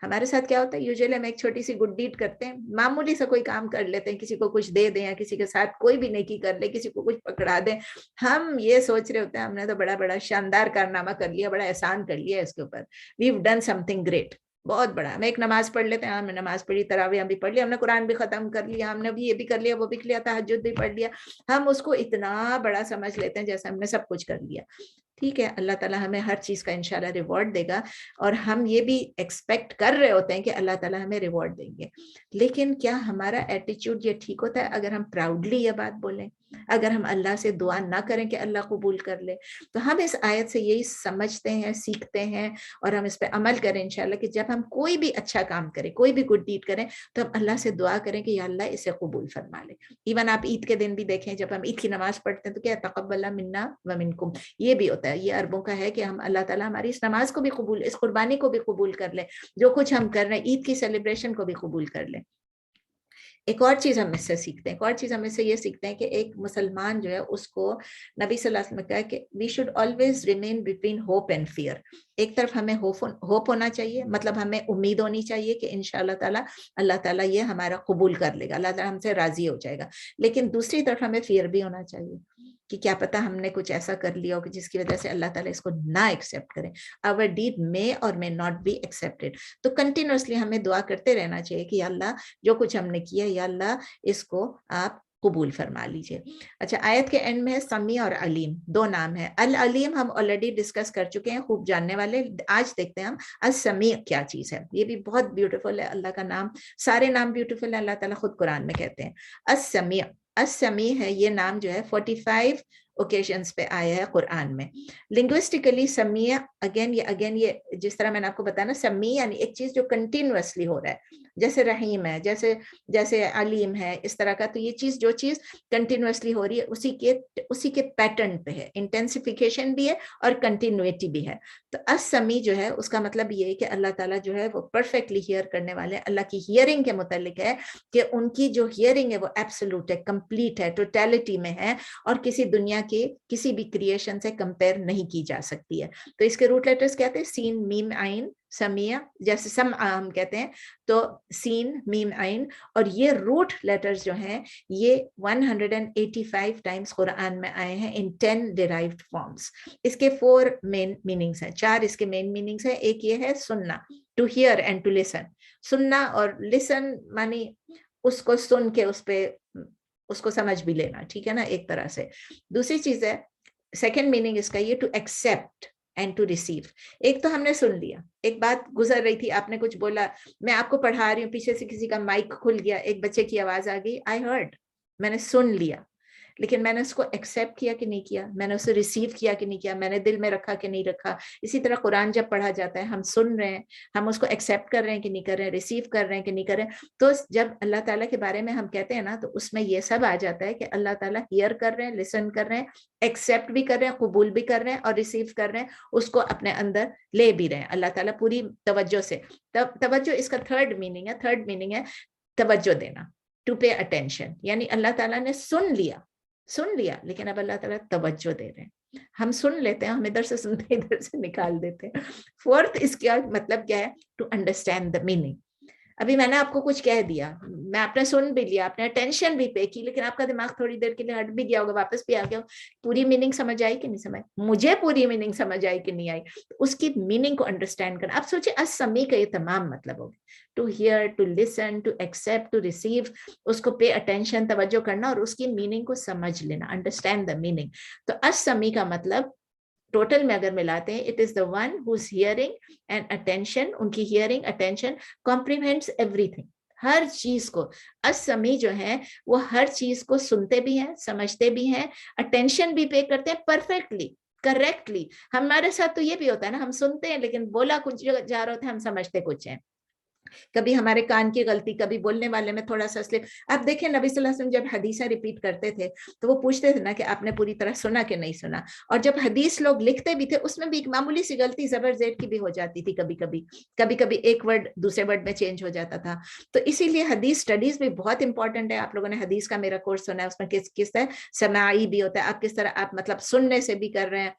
Speaker 1: हमारे साथ क्या होता है, यूजुअली हम एक छोटी सी गुड डीड करते हैं, मामूली सा कोई काम कर लेते हैं, किसी को कुछ दे दें या किसी के साथ कोई भी नेकी कर ले, किसी को कुछ पकड़ा दें, हम ये सोच रहे होते हैं हमने तो बड़ा बड़ा शानदार कारनामा कर लिया, बड़ा एहसान कर लिया इसके ऊपर, we have done something great, बहुत बड़ा। हम एक नमाज पढ़ लेते हैं, हमने नमाज पढ़ी, तरावी भी पढ़ लिया, हमने कुरान भी खत्म कर लिया, हमने भी ये भी कर लिया, वो भी कर लिया, तहज्जुद भी पढ़ लिया, हम उसको इतना बड़ा समझ लेते हैं जैसे हमने सब कुछ कर लिया। ठीक है, अल्लाह ताला हमें हर चीज़ का इंशाल्लाह रिवॉर्ड देगा और हम ये भी एक्सपेक्ट कर रहे होते हैं कि अल्लाह ताला हमें रिवॉर्ड देंगे। लेकिन क्या हमारा एटीट्यूड ये ठीक होता है अगर हम प्राउडली ये बात बोलें, अगर हम अल्लाह से दुआ ना करें कि अल्लाह कबूल कर ले? तो हम इस आयत से यही समझते हैं, सीखते हैं और हम इस पे अमल करें इंशाल्लाह कि जब हम कोई भी अच्छा काम करें, कोई भी गुड डीड करें, तो हम अल्लाह से दुआ करें कि या अल्लाह इसे कबूल फरमा ले। इवन आप ईद के दिन भी देखें, जब हम ईद की नमाज पढ़ते हैं तो क्या तक़ब्बल मिन्ना व मिनकुम, ये भी होता है, ये अरबों का है कि हम अल्लाह ताला हमारी इस नमाज को भी कबूल, इस कुर्बानी को भी कबूल कर ले, जो कुछ हम कर रहे हैं, ईद की सेलिब्रेशन को भी कबूल कर ले। एक और चीज़ हम इससे सीखते हैं, एक और चीज़ हम इससे ये सीखते हैं कि एक मुसलमान जो है उसको नबी सल्लल्लाहु अलैहि वसल्लम ने कहा कि we should always remain between hope and fear. एक तरफ हमें होप होना चाहिए, मतलब हमें उम्मीद होनी चाहिए कि इंशाअल्लाह ताला अल्लाह ताला ये हमारा कबूल कर लेगा, अल्लाह ताला हमसे राजी हो जाएगा। लेकिन दूसरी तरफ हमें फियर भी होना चाहिए कि क्या पता हमने कुछ ऐसा कर लिया हो कि जिसकी वजह से अल्लाह ताला इसको ना एक्सेप्ट करें, आवर डीड मे और मे नॉट बी एक्सेप्टेड। तो कंटिन्यूसली हमें दुआ करते रहना चाहिए कि अल्लाह जो कुछ हमने किया, या अल्लाह इसको आप कबूल फरमा लीजिए। अच्छा, आयत के एंड में है समी और अलीम, दो नाम है। अल अलीम हम ऑलरेडी डिस्कस कर चुके हैं, खूब जानने वाले। आज देखते हैं हम अल समी क्या चीज है। ये भी बहुत ब्यूटीफुल है, अल्लाह का नाम, सारे नाम ब्यूटीफुल है, अल्लाह ताला खुद कुरान में कहते हैं अस-समी। अस-समी है ये नाम जो है 45 ओकेजन्स पे आया है कुरान में। लिंग्विस्टिकली समिया अगेन ये जिस तरह मैंने आपको बताया ना, समी यानी एक चीज जो कंटिन्यूअसली हो रहा है, जैसे रहीम है, जैसे अलीम है, इस तरह का। तो ये चीज जो चीज कंटिन्यूअसली हो रही है उसी के पैटर्न पे है, इंटेंसिफिकेशन भी है और कंटिन्यूटी भी है। तो अस-समी जो है उसका मतलब ये है कि अल्लाह ताला जो है वो परफेक्टली हियर करने वाले हैं। अल्लाह की हियरिंग के मुतालिक है कि उनकी जो हियरिंग है वो एब्सोल्यूट है, कंप्लीट है, टोटलिटी में है और किसी दुनिया के किसी भी क्रिएशन से कंपेयर नहीं की जा सकती है। तो इसके रूट लेटर्स क्या थे? सीन मीम आइन समिया, जैसे सम हम कहते हैं तो सीन मीम आइन। और ये रूट लेटर्स जो हैं ये 185 टाइम्स कुरान में आए हैं इन 10 डिराइव्ड फॉर्म्स। इसके 4 मेन मीनिंग्स हैं, 4 इसके मेन मीनिंग्स हैं। एक ये है सुनना, to hear and to listen. सुनना और लिसन मानी उसको सुन के उसको समझ भी लेना, ठीक है ना, एक तरह से। दूसरी चीज है, सेकेंड मीनिंग इसका ये, to accept and to receive. एक तो हमने सुन लिया, एक बात गुजर रही थी, आपने कुछ बोला, मैं आपको पढ़ा रही हूँ, पीछे से किसी का माइक खुल गया, एक बच्चे की आवाज आ गई, आई हर्ड, मैंने सुन लिया। लेकिन मैंने उसको एक्सेप्ट किया कि नहीं किया, मैंने उसे रिसीव किया कि नहीं किया, मैंने दिल में रखा कि नहीं रखा। इसी तरह कुरान जब पढ़ा जाता है, हम सुन रहे हैं, हम उसको एक्सेप्ट कर रहे हैं कि नहीं कर रहे हैं, रिसीव कर रहे हैं कि नहीं कर रहे हैं। तो जब अल्लाह ताला के बारे में हम कहते हैं ना, तो उसमें ये सब आ जाता है कि अल्लाह ताला हियर कर रहे हैं, लिसन कर रहे हैं, एक्सेप्ट भी कर रहे हैं, कबूल भी कर रहे हैं और रिसीव कर रहे हैं, उसको अपने अंदर ले भी रहे हैं अल्लाह ताला पूरी तवज्जो से। तवज्जो इसका थर्ड मीनिंग है तवज्जो देना, टू पे अटेंशन। यानी अल्लाह ताला ने सुन लिया, लेकिन अब अल्लाह ताला तवज्जो दे रहे हैं, हम सुन लेते हैं, हम इधर से सुनते हैं इधर से निकाल देते हैं। फोर्थ, इसका मतलब क्या है? To understand the meaning. अभी मैंने आपको कुछ कह दिया, मैं आपने सुन भी लिया, आपने अटेंशन भी पे की, लेकिन आपका दिमाग थोड़ी देर के लिए हट भी गया होगा, वापस भी आ गया, पूरी मीनिंग समझ आई कि नहीं समझ? मुझे पूरी मीनिंग समझ आई कि नहीं आई? तो उसकी मीनिंग को अंडरस्टैंड करना। आप सोचिए असमी का ये तमाम मतलब हो गया, to hear, to listen, to accept, to receive, उसको पे अटेंशन, तवज्जो करना और उसकी मीनिंग को समझ लेना, अंडरस्टैंड द मीनिंग। तो असमी का मतलब टोटल में अगर मिलाते हैं, it is the one whose hearing and attention, उनकी हियरिंग अटेंशन कॉम्प्रीहेंड्स एवरीथिंग, हर चीज को। असमी जो है वो हर चीज को सुनते भी हैं, समझते भी हैं, अटेंशन भी पे करते हैं परफेक्टली, करेक्टली। हमारे साथ तो ये भी होता है ना, हम सुनते हैं लेकिन बोला कुछ जा रहा होता है, हम समझते कुछ है। कभी हमारे कान की गलती, कभी बोलने वाले में थोड़ा सा स्लिप। आप देखें नबी सल्लल्लाहु अलैहि वसल्लम जब हदीसें रिपीट करते थे तो वो पूछते थे ना कि आपने पूरी तरह सुना कि नहीं सुना। और जब हदीस लोग लिखते भी थे उसमें भी एक मामूली सी गलती ज़बर ज़ेर की भी हो जाती थी, कभी कभी एक वर्ड दूसरे वर्ड में चेंज हो जाता था। तो इसीलिए हदीस स्टडीज भी बहुत इंपॉर्टेंट है। आप लोगों ने हदीस का मेरा कोर्स सुना है, उसमें किस तरह समाई भी होता है, आप किस तरह आप मतलब सुनने से भी कर रहे हैं,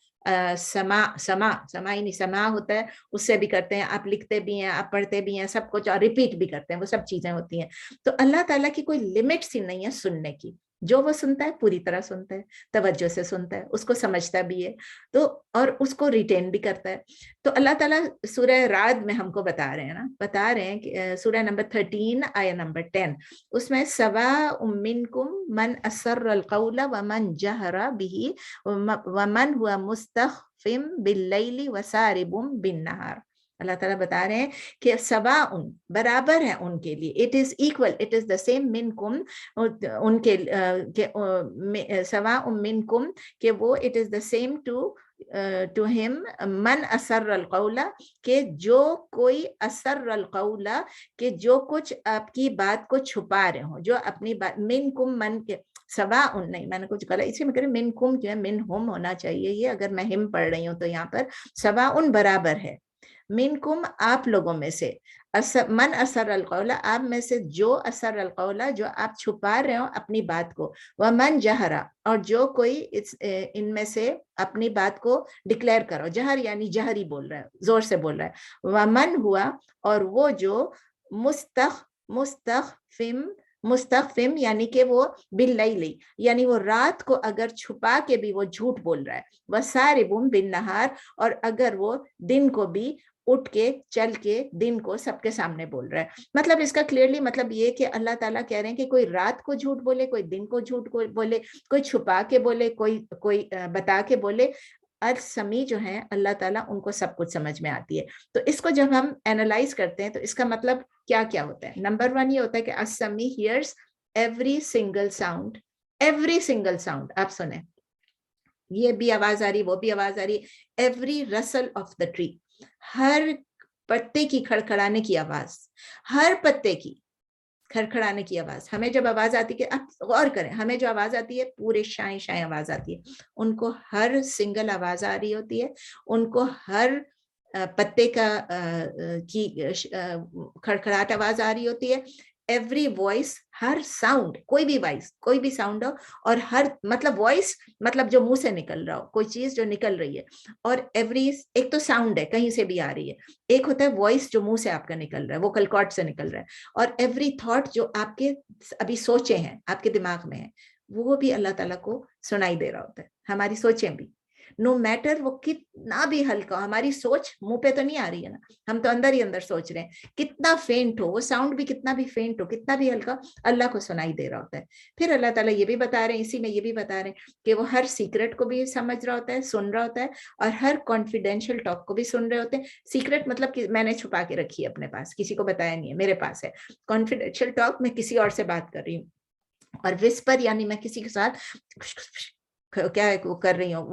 Speaker 1: समाई नहीं, समा होता है, उससे भी करते हैं, आप लिखते भी हैं, आप पढ़ते भी हैं, सब कुछ, और रिपीट भी करते हैं, वो सब चीजें होती हैं। तो अल्लाह ताला की कोई लिमिट सी नहीं है सुनने की, जो वो सुनता है पूरी तरह सुनता है, तवज्जो से सुनता है, उसको समझता भी है, तो और उसको रिटेन भी करता है। तो अल्लाह ताला सूरह राद में हमको बता रहे हैं ना, बता रहे हैं कि सूरह नंबर 13 आया नंबर 10, उसमें सवाउम मिनकुम मन असर्रल क़ौला व मन जहरा बिही व मन हुवा मुस्तख़फ़िम बिल्लैली व सारिबुम बिन्नहार। अल्लाह ताला बता रहे हैं कि सवाउन बराबर है उनके लिए, it is equal, it is the same मिनकुम, उनके सवाउम मिनकुम के वो, it is the same to him मन असर्रल क़ौला, के जो कोई असर्रल क़ौला, के जो कुछ आपकी बात को छुपा रहे हो, जो अपनी बात, मिनकुम मन के सवा उन नहीं, मैंने कुछ कहा इसी में करें, मिन कुम जो है मिन हुम होना चाहिए ये, अगर मैं हिम पढ़ रही हूँ तो यहाँ पर सवा उन बराबर है, मिन कुम आप लोगों में से, मन असर अल कौला आप में से जो असर अल कौला जो आप छुपा रहे हो अपनी बात को, व मन जहरा और जो कोई इनमें से अपनी बात को डिक्लेयर करो, जहर यानी जहरी बोल रहा है, जोर से बोल रहा है, व मन हुआ और वो जो मुस्तखफिम यानी कि वो बिल्लैली यानी वो रात को अगर छुपा के भी वो झूठ बोल रहा है, वसारिबुम बिन नहार और अगर वो दिन को भी उठ के चल के दिन को सबके सामने बोल रहा है। मतलब इसका क्लियरली मतलब ये कि अल्लाह ताला कह रहे हैं कि कोई रात को झूठ बोले, कोई दिन को झूठ बोले, कोई छुपा के बोले, कोई बता के बोले, समी जो है अल्लाह ताला उनको सब कुछ समझ में आती है। तो इसको जब हम एनालाइज करते हैं तो इसका मतलब क्या क्या होता है। नंबर 1 ये होता है कि असमी हियर्स एवरी सिंगल साउंड, आप सुने, ये भी आवाज आ रही, वो भी आवाज आ रही, every rustle of the tree, हर पत्ते की खड़खड़ाने की आवाज, हर पत्ते की खड़खड़ाने की आवाज। हमें जब आवाज आती है, आप गौर करें, हमें जो आवाज आती है पूरे शाय आवाज आती है, उनको हर सिंगल आवाज आ रही होती है, उनको हर पत्ते की खड़खड़ाहट आवाज आ रही होती है, एवरी वॉइस, हर साउंड, कोई भी साउंड हो, और हर मतलब वॉइस मतलब जो मुंह से निकल रहा हो, कोई चीज जो निकल रही है, और एवरी, एक तो साउंड है कहीं से भी आ रही है, एक होता है वॉइस जो मुंह से आपका निकल रहा है, वोकल कॉर्ड से निकल रहा है, और एवरी थॉट जो आपके अभी सोचे हैं, आपके दिमाग में है, वो भी अल्लाह ताला को सुनाई दे रहा होता है। हमारी सोचें भी, नो मैटर वो कितना भी हल्का, हमारी सोच मुंह पे तो नहीं आ रही है ना, हम तो अंदर ही अंदर सोच रहे हैं, कितना फेंट हो वो साउंड भी, कितना भी फेंट हो, कितना भी हल्का, अल्लाह को सुनाई दे रहा होता है। फिर अल्लाह ताला ये भी बता रहे हैं, इसी में ये भी बता रहे हैं कि वो हर सीक्रेट को भी समझ रहा होता है, सुन रहा होता है, और हर कॉन्फिडेंशियल टॉक को भी सुन रहे होते हैं। सीक्रेट मतलब कि मैंने छुपा के रखी है अपने पास, किसी को बताया नहीं है, मेरे पास है। कॉन्फिडेंशियल टॉक मैं किसी और से बात कर रही हूँ, और विस्पर यानी मैं किसी के साथ क्या है वो कर रही हूँ,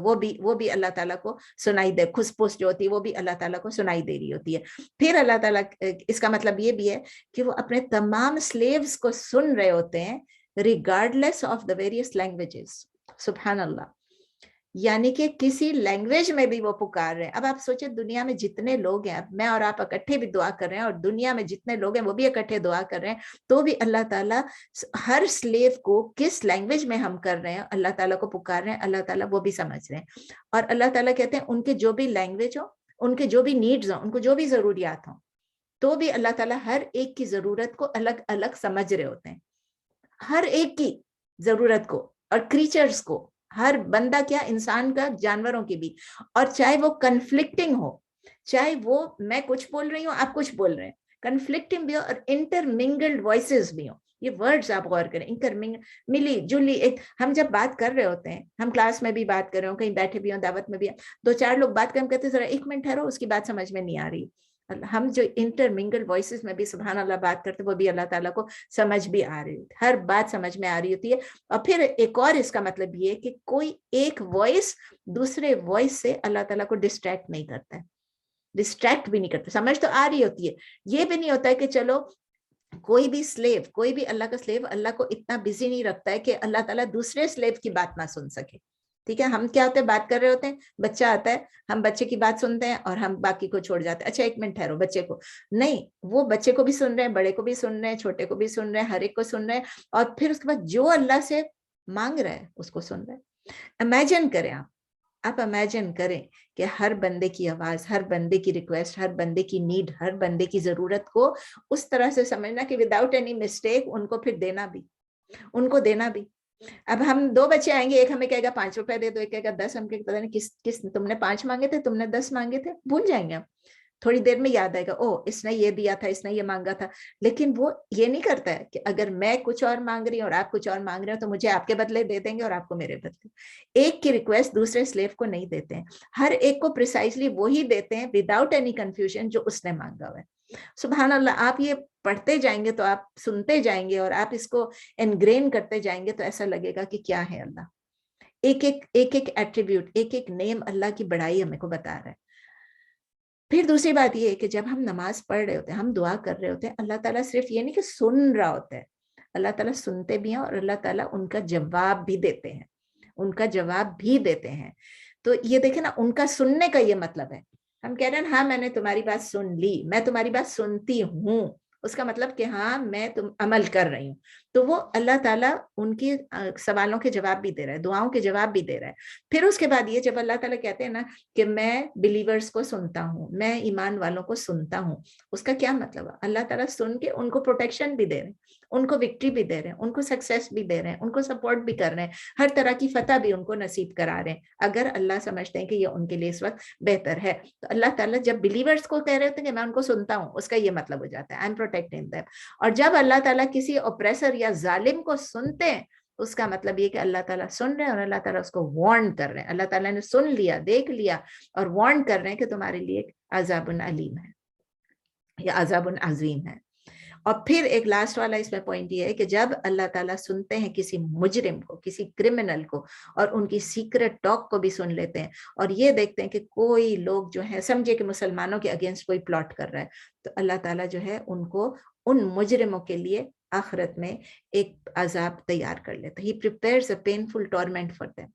Speaker 1: वो भी अल्लाह ताला को सुनाई दे, खुसपुस जो होती है वो भी अल्लाह ताला को सुनाई दे रही होती है। फिर अल्लाह ताला, इसका मतलब ये भी है कि वो अपने तमाम स्लेव्स को सुन रहे होते हैं regardless of the various languages. सुभान अल्लाह, यानी कि किसी लैंग्वेज में भी वो पुकार रहे हैं। अब आप सोचे दुनिया में जितने लोग हैं, मैं और आप इकट्ठे भी दुआ कर रहे हैं और दुनिया में जितने लोग हैं वो भी इकट्ठे दुआ कर रहे हैं, तो भी अल्लाह ताला हर स्लेव को किस लैंग्वेज में हम कर रहे हैं अल्लाह ताला को पुकार रहे हैं, अल्लाह ताला वो भी समझ रहे हैं। और अल्लाह ताला कहते हैं उनके जो भी लैंग्वेज हो, उनके जो भी नीड्स हो, उनको जो भी जरूरियात हो, तो भी अल्लाह ताला हर एक की जरूरत को अलग अलग समझ रहे होते हैं, हर एक की जरूरत को, और क्रीचर्स को, हर बंदा क्या, इंसान का, जानवरों की भी। और चाहे वो कन्फ्लिक्टिंग हो, चाहे वो मैं कुछ बोल रही हूँ आप कुछ बोल रहे हैं, कन्फ्लिक्टिंग भी हो और इंटरमिंगल्ड वॉइसेस भी हो। ये वर्ड्स आप गौर करें, इंटरमिंग, मिली जुली। एक हम जब बात कर रहे होते हैं, हम क्लास में भी बात कर रहे हो, कहीं बैठे भी हो, दावत में भी, दो चार लोग बात कर, हम कहते हैं जरा एक मिनट ठहरो, उसकी बात समझ में नहीं आ रही। हम जो इंटरमिंगल वॉइसेस में भी सुभान अल्लाह बात करते, वो भी अल्लाह ताला को समझ भी आ रही होती है, हर बात समझ में आ रही होती है। और फिर एक और इसका मतलब ये है कि कोई एक वॉइस दूसरे वॉइस से अल्लाह ताला को डिस्ट्रैक्ट नहीं करता है, डिस्ट्रैक्ट भी नहीं करता, समझ तो आ रही होती है। ये भी नहीं होता है कि चलो कोई भी स्लेव, कोई भी अल्लाह का स्लेव अल्लाह को इतना बिजी नहीं रखता है कि अल्लाह ताला दूसरे स्लेव की बात ना सुन सके। ठीक है, हम क्या होते हैं, बात कर रहे होते हैं, बच्चा आता है, हम बच्चे की बात सुनते हैं और हम बाकी को छोड़ जाते हैं, अच्छा एक मिनट ठहरो, बच्चे को नहीं, वो बच्चे को भी सुन रहे हैं, बड़े को भी सुन रहे हैं, छोटे को भी सुन रहे हैं, हर एक को सुन रहे हैं, और फिर उसके बाद जो अल्लाह से मांग रहा है उसको सुन रहे हैं। इमेजिन करें आप इमेजिन करें कि हर बंदे की आवाज, हर बंदे की रिक्वेस्ट, हर बंदे की नीड, हर बंदे की जरूरत को उस तरह से समझना कि विदाउट एनी मिस्टेक उनको फिर देना भी, उनको देना भी। अब हम दो बच्चे आएंगे, एक हमें कहेगा 5 रुपए दे दो, एक कहेगा 10, हम पता नहीं किस तुमने 5 मांगे थे, तुमने 10 मांगे थे, भूल जाएंगे हम। थोड़ी देर में याद आएगा, ओ इसने ये दिया था, इसने ये मांगा था। लेकिन वो ये नहीं करता है कि अगर मैं कुछ और मांग रही हूँ और आप कुछ और मांग रहे हो तो मुझे आपके बदले दे देंगे और आपको मेरे बदले। एक की रिक्वेस्ट दूसरे स्लेव को नहीं देते हैं, हर एक को प्रिसाइसली वही देते हैं विदाउट एनी कंफ्यूजन जो उसने मांगा हुआ है। सुभान अल्लाह, आप ये पढ़ते जाएंगे तो आप सुनते जाएंगे और आप इसको एनग्रेन करते जाएंगे तो ऐसा लगेगा कि क्या है अल्लाह। एक एक एट्रीब्यूट, एक एक नेम अल्लाह की बड़ाई हमें को बता रहा है। फिर दूसरी बात ये है कि जब हम नमाज पढ़ रहे होते हैं, हम दुआ कर रहे होते हैं, अल्लाह ताला सिर्फ ये नहीं कि सुन रहा होता है, अल्लाह ताला सुनते भी हैं और अल्लाह ताला उनका जवाब भी देते हैं, उनका जवाब भी देते हैं। तो ये देखे ना, उनका सुनने का ये मतलब है, हम कह रहे हैं हाँ मैंने तुम्हारी बात सुन ली, मैं तुम्हारी बात सुनती हूँ, उसका मतलब कि हाँ मैं तुम अमल कर रही हूँ। तो वो अल्लाह ताला उनके सवालों के जवाब भी दे रहा है, दुआओं के जवाब भी दे रहा है। फिर उसके बाद ये जब अल्लाह ताला कहते हैं ना कि मैं बिलीवर्स को सुनता हूँ, मैं ईमान वालों को सुनता हूँ, उसका क्या मतलब है? अल्लाह ताला सुन के उनको प्रोटेक्शन भी दे रहे हैं, उनको विक्ट्री भी दे रहे हैं, उनको सक्सेस भी दे रहे हैं, उनको सपोर्ट भी कर रहे हैं, हर तरह की फतह भी उनको नसीब करा रहे हैं, अगर अल्लाह समझते हैं कि ये उनके लिए इस वक्त बेहतर है। तो अल्लाह ताला जब बिलीवर्स को कह रहे होते हैं कि मैं उनको सुनता हूँ, उसका ये मतलब हो जाता है आई एम प्रोटेक्टिंग देम। और जब अल्लाह ताला किसी ऑप्रेसर या जालिम को सुनते हैं, उसका मतलब ये कि अल्लाह ताला सुन रहे हैं और अल्लाह ताला उसको वार्न कर रहे हैं, अल्लाह ताला ने सुन लिया, देख लिया और वार्न कर रहे हैं कि तुम्हारे लिए अज़ाबुन अलीम है या अज़ाबुन अजीम है। और फिर एक लास्ट वाला इसमें पॉइंट ये है कि जब अल्लाह ताला सुनते हैं किसी मुजरिम को, किसी क्रिमिनल को, और उनकी सीक्रेट टॉक को भी सुन लेते हैं और ये देखते हैं कि कोई लोग जो है, समझे कि मुसलमानों के अगेंस्ट कोई प्लॉट कर रहा है, तो अल्लाह ताला जो है उनको, उन मुजरिमों के लिए आखिरत में एक अजाब तैयार कर लेता है। He prepares a painful torment for them.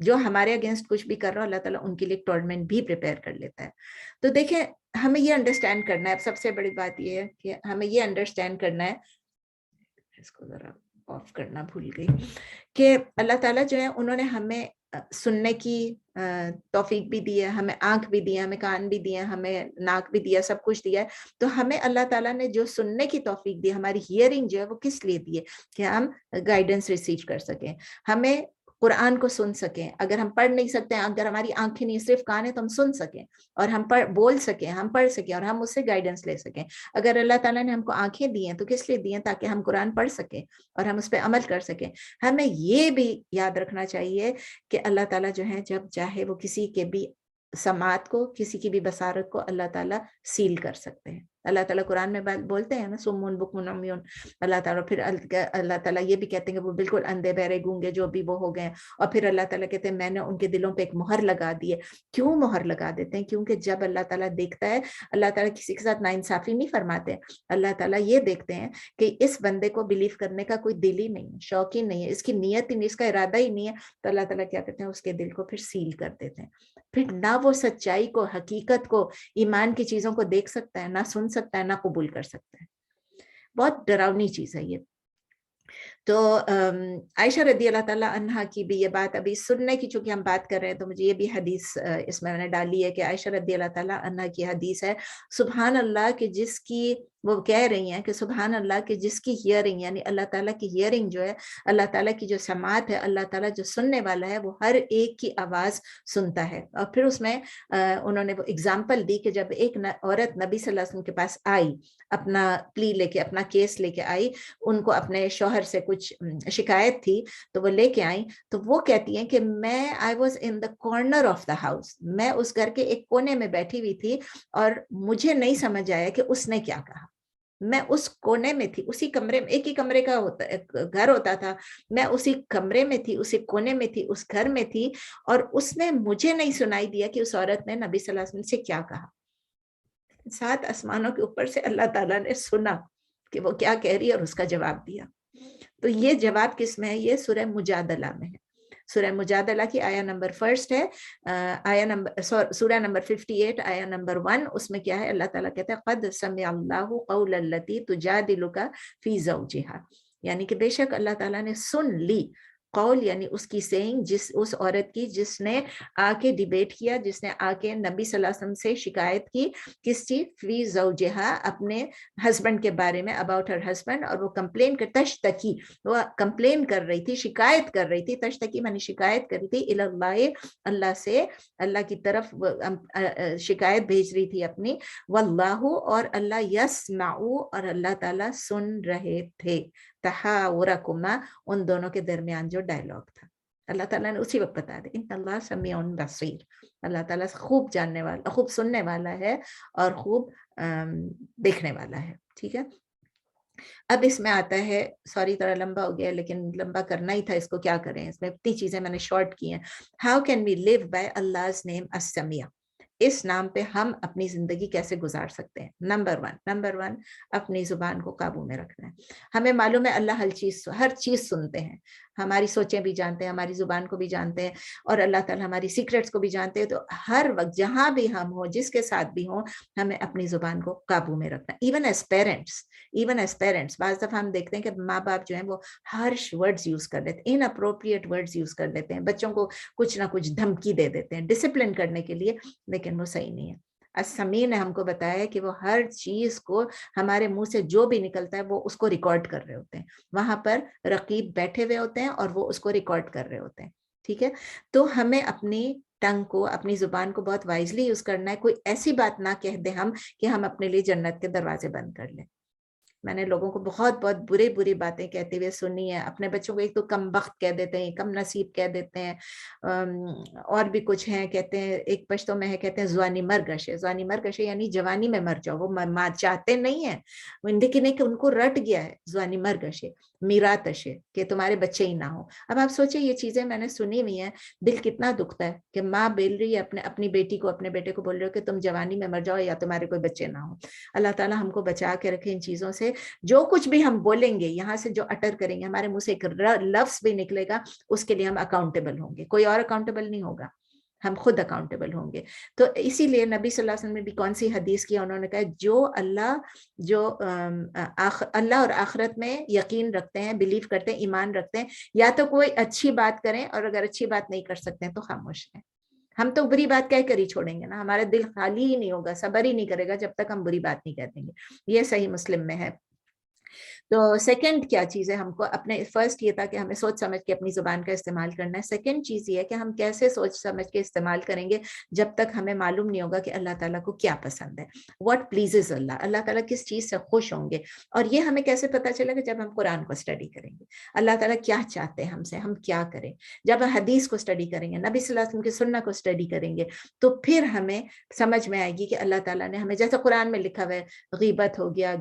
Speaker 1: जो हमारे अगेंस्ट कुछ भी कर रहा हो, अल्लाह ताला उनके लिए टॉर्मेंट भी प्रिपेयर कर लेता है। तो देखें, हमें ये अंडरस्टैंड करना है, सबसे बड़ी बात ये है कि हमें ये अंडरस्टैंड करना है, इसको जरा ऑफ करना भूल गई, कि अल्लाह ताला जो है उन्होंने हमें सुनने की तौफीक भी दी है, हमें आंख भी दी है, हमें कान भी दिया, हमें नाक भी दिया, सब कुछ दिया है। तो हमें अल्लाह ताला ने जो सुनने की तौफीक दी, हमारी हियरिंग जो है वो किस लिए दी है? कि हम गाइडेंस रिसीव कर सकें, हमें कुरान को सुन सकें। अगर हम पढ़ नहीं सकते हैं, अगर हमारी आंखें नहीं, सिर्फ कान है, तो हम सुन सकें और हम बोल सकें, हम पढ़ सकें और हम उससे गाइडेंस ले सकें। अगर अल्लाह ताला ने हमको आंखें दी हैं तो किस लिए दी हैं? ताकि हम कुरान पढ़ सकें और हम उस पर अमल कर सकें। हमें ये भी याद रखना चाहिए कि अल्लाह ताला जो है जब चाहे वो किसी के भी समात को, किसी की भी बसारत को अल्लाह ताला सील कर सकते हैं। اللہ ताला कुरान में बोलते हैं ना, सुम्मुन बुकमुन उम्युन, अल्लाह ताला, फिर अल्लाह ताला ये भी कहते हैं कि वो बिल्कुल अंधे बहरे गूंगे जो भी वो हो गए, और फिर अल्लाह ताला कहते हैं मैंने उनके दिलों पे एक मोहर लगा दी है। क्यों मोहर लगा देते हैं? क्योंकि जब अल्लाह ताला देखता है, अल्लाह ताला किसी के साथ नाइंसाफी नहीं फरमाते, अल्लाह ताला ये देखते हैं कि इस बंदे को बिलीव करने का कोई दिल ही नहीं है, शौक ही नहीं है, इसकी नीयत ही नहीं, इसका इरादा ही नहीं है, तो अल्लाह ताला क्या करते हैं, उसके दिल को फिर सील कर देते हैं। फिर ना वो सच्चाई को, हकीकत को, ईमान की चीजों को देख सकता है, ना सुन सकता है, ना कबूल कर सकता है। बहुत डरावनी चीज है ये। तो आयशा रदी अल्लाह ताला अन्हा की भी ये बात, अभी सुनने की चूंकि हम बात कर रहे हैं तो मुझे ये भी हदीस इसमें मैंने डाली है कि आयशा रदी अल्लाह ताला अन्हा की हदीस है, सुभान अल्लाह कि जिसकी, वो कह रही हैं कि सुभान अल्लाह कि जिसकी हियरिंग, यानी अल्लाह ताला की हियरिंग जो है, अल्लाह ताला की जो समात है, अल्लाह ताला जो सुनने वाला है, वो हर एक की आवाज सुनता है। और फिर उसमें उन्होंने वो एग्जाम्पल दी कि जब एक औरत नबी सल्लल्लाहु अलैहि वसल्लम के पास आई, अपना प्ली लेके, अपना केस लेके आई, उनको अपने शौहर से कुछ शिकायत थी, तो वो लेके आई, तो वो कहती हैं कि मैं I was in the corner of the house, मैं उस घर के एक कोने में बैठी हुई थी और मुझे नहीं समझ आया कि उसने क्या कहा। मैं उस कोने में थी, उसी कमरे में, एक ही कमरे का घर होता था, मैं उसी कमरे में थी, उसी कोने में थी, उस घर में थी, और उसने मुझे नहीं सुनाई दिया कि उस औरत ने नबी सल्लल्लाहु अलैहि वसल्लम से क्या कहा। 7 आसमानों के ऊपर से अल्लाह ताला ने सुना कि वो क्या कह रही है और उसका जवाब दिया। तो ये जवाब किस में है? ये सूरह मुजादला में है। सूरह मुजादला की आया नंबर 1 है, आया नंबर सूरह नंबर 58 आया नंबर 1। उसमें क्या है? अल्लाह ताला कहता है क़द समिअल्लाहु क़ौलल्लती तुजादिलुका फ़ी ज़ौजिहा, यानी कि बेशक अल्लाह ताला ने सुन ली कौल, यानी उसकी सेइंग, जिस उस औरत की जिसने आके डिबेट किया, जिसने आके नबी सल्लल्लाहु अलैहि वसल्लम से शिकायत की, किस चीज? फी ज़ौजिहा, अपने हस्बैंड के बारे में, अबाउट हर हस्बैंड। और वो कंप्लेन कर, तशतकी, वो कंप्लेन कर रही थी, शिकायत कर रही थी, तशतकी मानी शिकायत कर रही थी, इलल्लाह, अल्लाह से, अल्लाह की तरफ शिकायत भेज रही थी अपनी, वल्लाहु, और अल्लाह, यस्माउ, और अल्लाह ताला सुन रहे थे, तहावुरकुमा, उन दोनों के दरमियान जो डायलॉग था। अल्लाह ताला ने उसी वक्त बता दिया, इन्नल्लाह समीउन बसीर, अल्लाह ताला खूब जानने वाला, खूब सुनने वाला है और खूब देखने वाला है। ठीक है, अब इसमें आता है, सॉरी थोड़ा लंबा हो गया लेकिन लंबा करना ही था, इसको क्या करें, इसमें इतनी चीजें मैंने शॉर्ट की हैं। How can we live by अल्लाह's नेम as-समिया, इस नाम पे हम अपनी जिंदगी कैसे गुजार सकते हैं? नंबर वन अपनी जुबान को काबू में रखना है। हमें मालूम है अल्लाह हर चीज सुनते हैं, हमारी सोचें भी जानते हैं, हमारी जुबान को भी जानते हैं, और अल्लाह ताला हमारी सीक्रेट्स को भी जानते हैं। तो हर वक्त जहां भी हम हो, जिसके साथ भी हो, हमें अपनी जुबान को काबू में रखना। इवन एज पेरेंट्स बाज दफा हम देखते हैं कि माँ बाप जो है वो हार्श वर्ड्स यूज कर देते हैं, इनअप्रोप्रिएट वर्ड्स यूज कर देते हैं, बच्चों को कुछ ना कुछ धमकी दे देते हैं डिसिप्लिन करने के लिए, लेकिन वो सही नहीं है। असमी ने हमको बताया कि वो हर चीज को, हमारे मुंह से जो भी निकलता है वो उसको रिकॉर्ड कर रहे होते हैं, वहां पर रकीब बैठे हुए होते हैं और वो उसको रिकॉर्ड कर रहे होते हैं। ठीक है, तो हमें अपनी टंग को, अपनी जुबान को बहुत वाइजली यूज करना है। कोई ऐसी बात ना कह दे हम कि हम अपने लिए जन्नत के दरवाजे बंद कर लें। मैंने लोगों को बहुत बहुत बुरी बातें कहते हुए सुनी है। अपने बच्चों को एक तो कम बख्त कह देते हैं, कम नसीब कह देते हैं, और भी कुछ हैं, कहते हैं, एक पश्तो में है, कहते हैं ज़्वानी मर गशे यानी जवानी में मर जाओ। वो माँ चाहते नहीं है, लेकिन एक उनको रट गया है ज़्वानी मर गशे, मीरा तशे, कि तुम्हारे बच्चे ही ना हो। अब आप सोचिए, ये चीजें मैंने सुनी हुई हैं, दिल कितना दुखता है कि माँ बोल रही है अपनी बेटी को, अपने बेटे को बोल रहे हो कि तुम जवानी में मर जाओ या तुम्हारे कोई बच्चे ना हो। अल्लाह ताला हमको बचा के रखे इन चीजों से। जो कुछ भी हम बोलेंगे, यहाँ से जो अटर करेंगे, हमारे मुंह से एक लफ्ज भी निकलेगा, उसके लिए हम अकाउंटेबल होंगे, कोई और अकाउंटेबल नहीं होगा, हम खुद अकाउंटेबल होंगे। तो इसीलिए नबी सल्लल्लाहु अलैहि वसल्लम ने भी कौन सी हदीस किया, उन्होंने कहा जो अल्लाह और आखिरत में यकीन रखते हैं, बिलीव करते हैं, ईमान रखते हैं, या तो कोई अच्छी बात करें, और अगर अच्छी बात नहीं कर सकते हैं तो खामोश रहें। हम तो बुरी बात कह कर ही छोड़ेंगे ना, हमारा दिल खाली ही नहीं होगा, सब्र ही नहीं करेगा जब तक हम बुरी बात नहीं कह देंगे। ये सही मुस्लिम में है। تو سیکنڈ کیا چیز ہے، ہم کو اپنے فرسٹ یہ تھا کہ ہمیں سوچ سمجھ کے اپنی زبان کا استعمال کرنا ہے. سیکنڈ چیز یہ ہے کہ ہم کیسے سوچ سمجھ کے استعمال کریں گے جب تک ہمیں معلوم نہیں ہوگا کہ اللہ تعالیٰ کو کیا پسند ہے، واٹ پلیزز اللہ، اللہ تعالیٰ کس چیز سے خوش ہوں گے. اور یہ ہمیں کیسے پتہ چلے گا؟ جب ہم قرآن کو اسٹڈی کریں گے، اللہ تعالیٰ کیا چاہتے ہیں ہم سے، ہم کیا کریں. جب ہم حدیث کو اسٹڈی کریں گے، نبی صلی اللہ علیہ وسلم کی سنت کو اسٹڈی کریں گے، تو پھر ہمیں سمجھ میں آئے گی کہ اللہ تعالیٰ نے ہمیں، جیسے قرآن میں لکھا ہوا ہے، غیبت ہو گیا،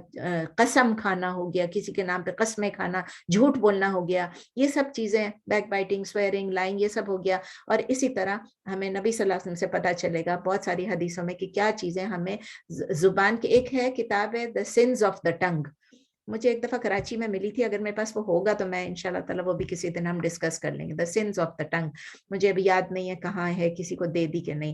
Speaker 1: قسم کھانا ہو گیا، کسی کے نام پہ قسمیں کھانا، جھوٹ بولنا ہو گیا، یہ سب چیزیں، بیک بائٹنگ، سویئرنگ، لائنگ، یہ سب ہو گیا. اور اسی طرح ہمیں نبی صلی اللہ علیہ وسلم سے پتہ چلے گا بہت ساری حدیثوں میں کہ کیا چیزیں ہمیں زبان کی. ایک ہے کتاب ہے The Sins of the Tongue، مجھے ایک دفعہ کراچی میں ملی تھی، اگر میرے پاس وہ ہوگا تو میں انشاءاللہ تعالیٰ وہ بھی کسی دن ہم ڈسکس کر لیں گے. The Sins of the Tongue، مجھے ابھی یاد نہیں ہے کہاں ہے، کسی کو دے دی کہ نہیں.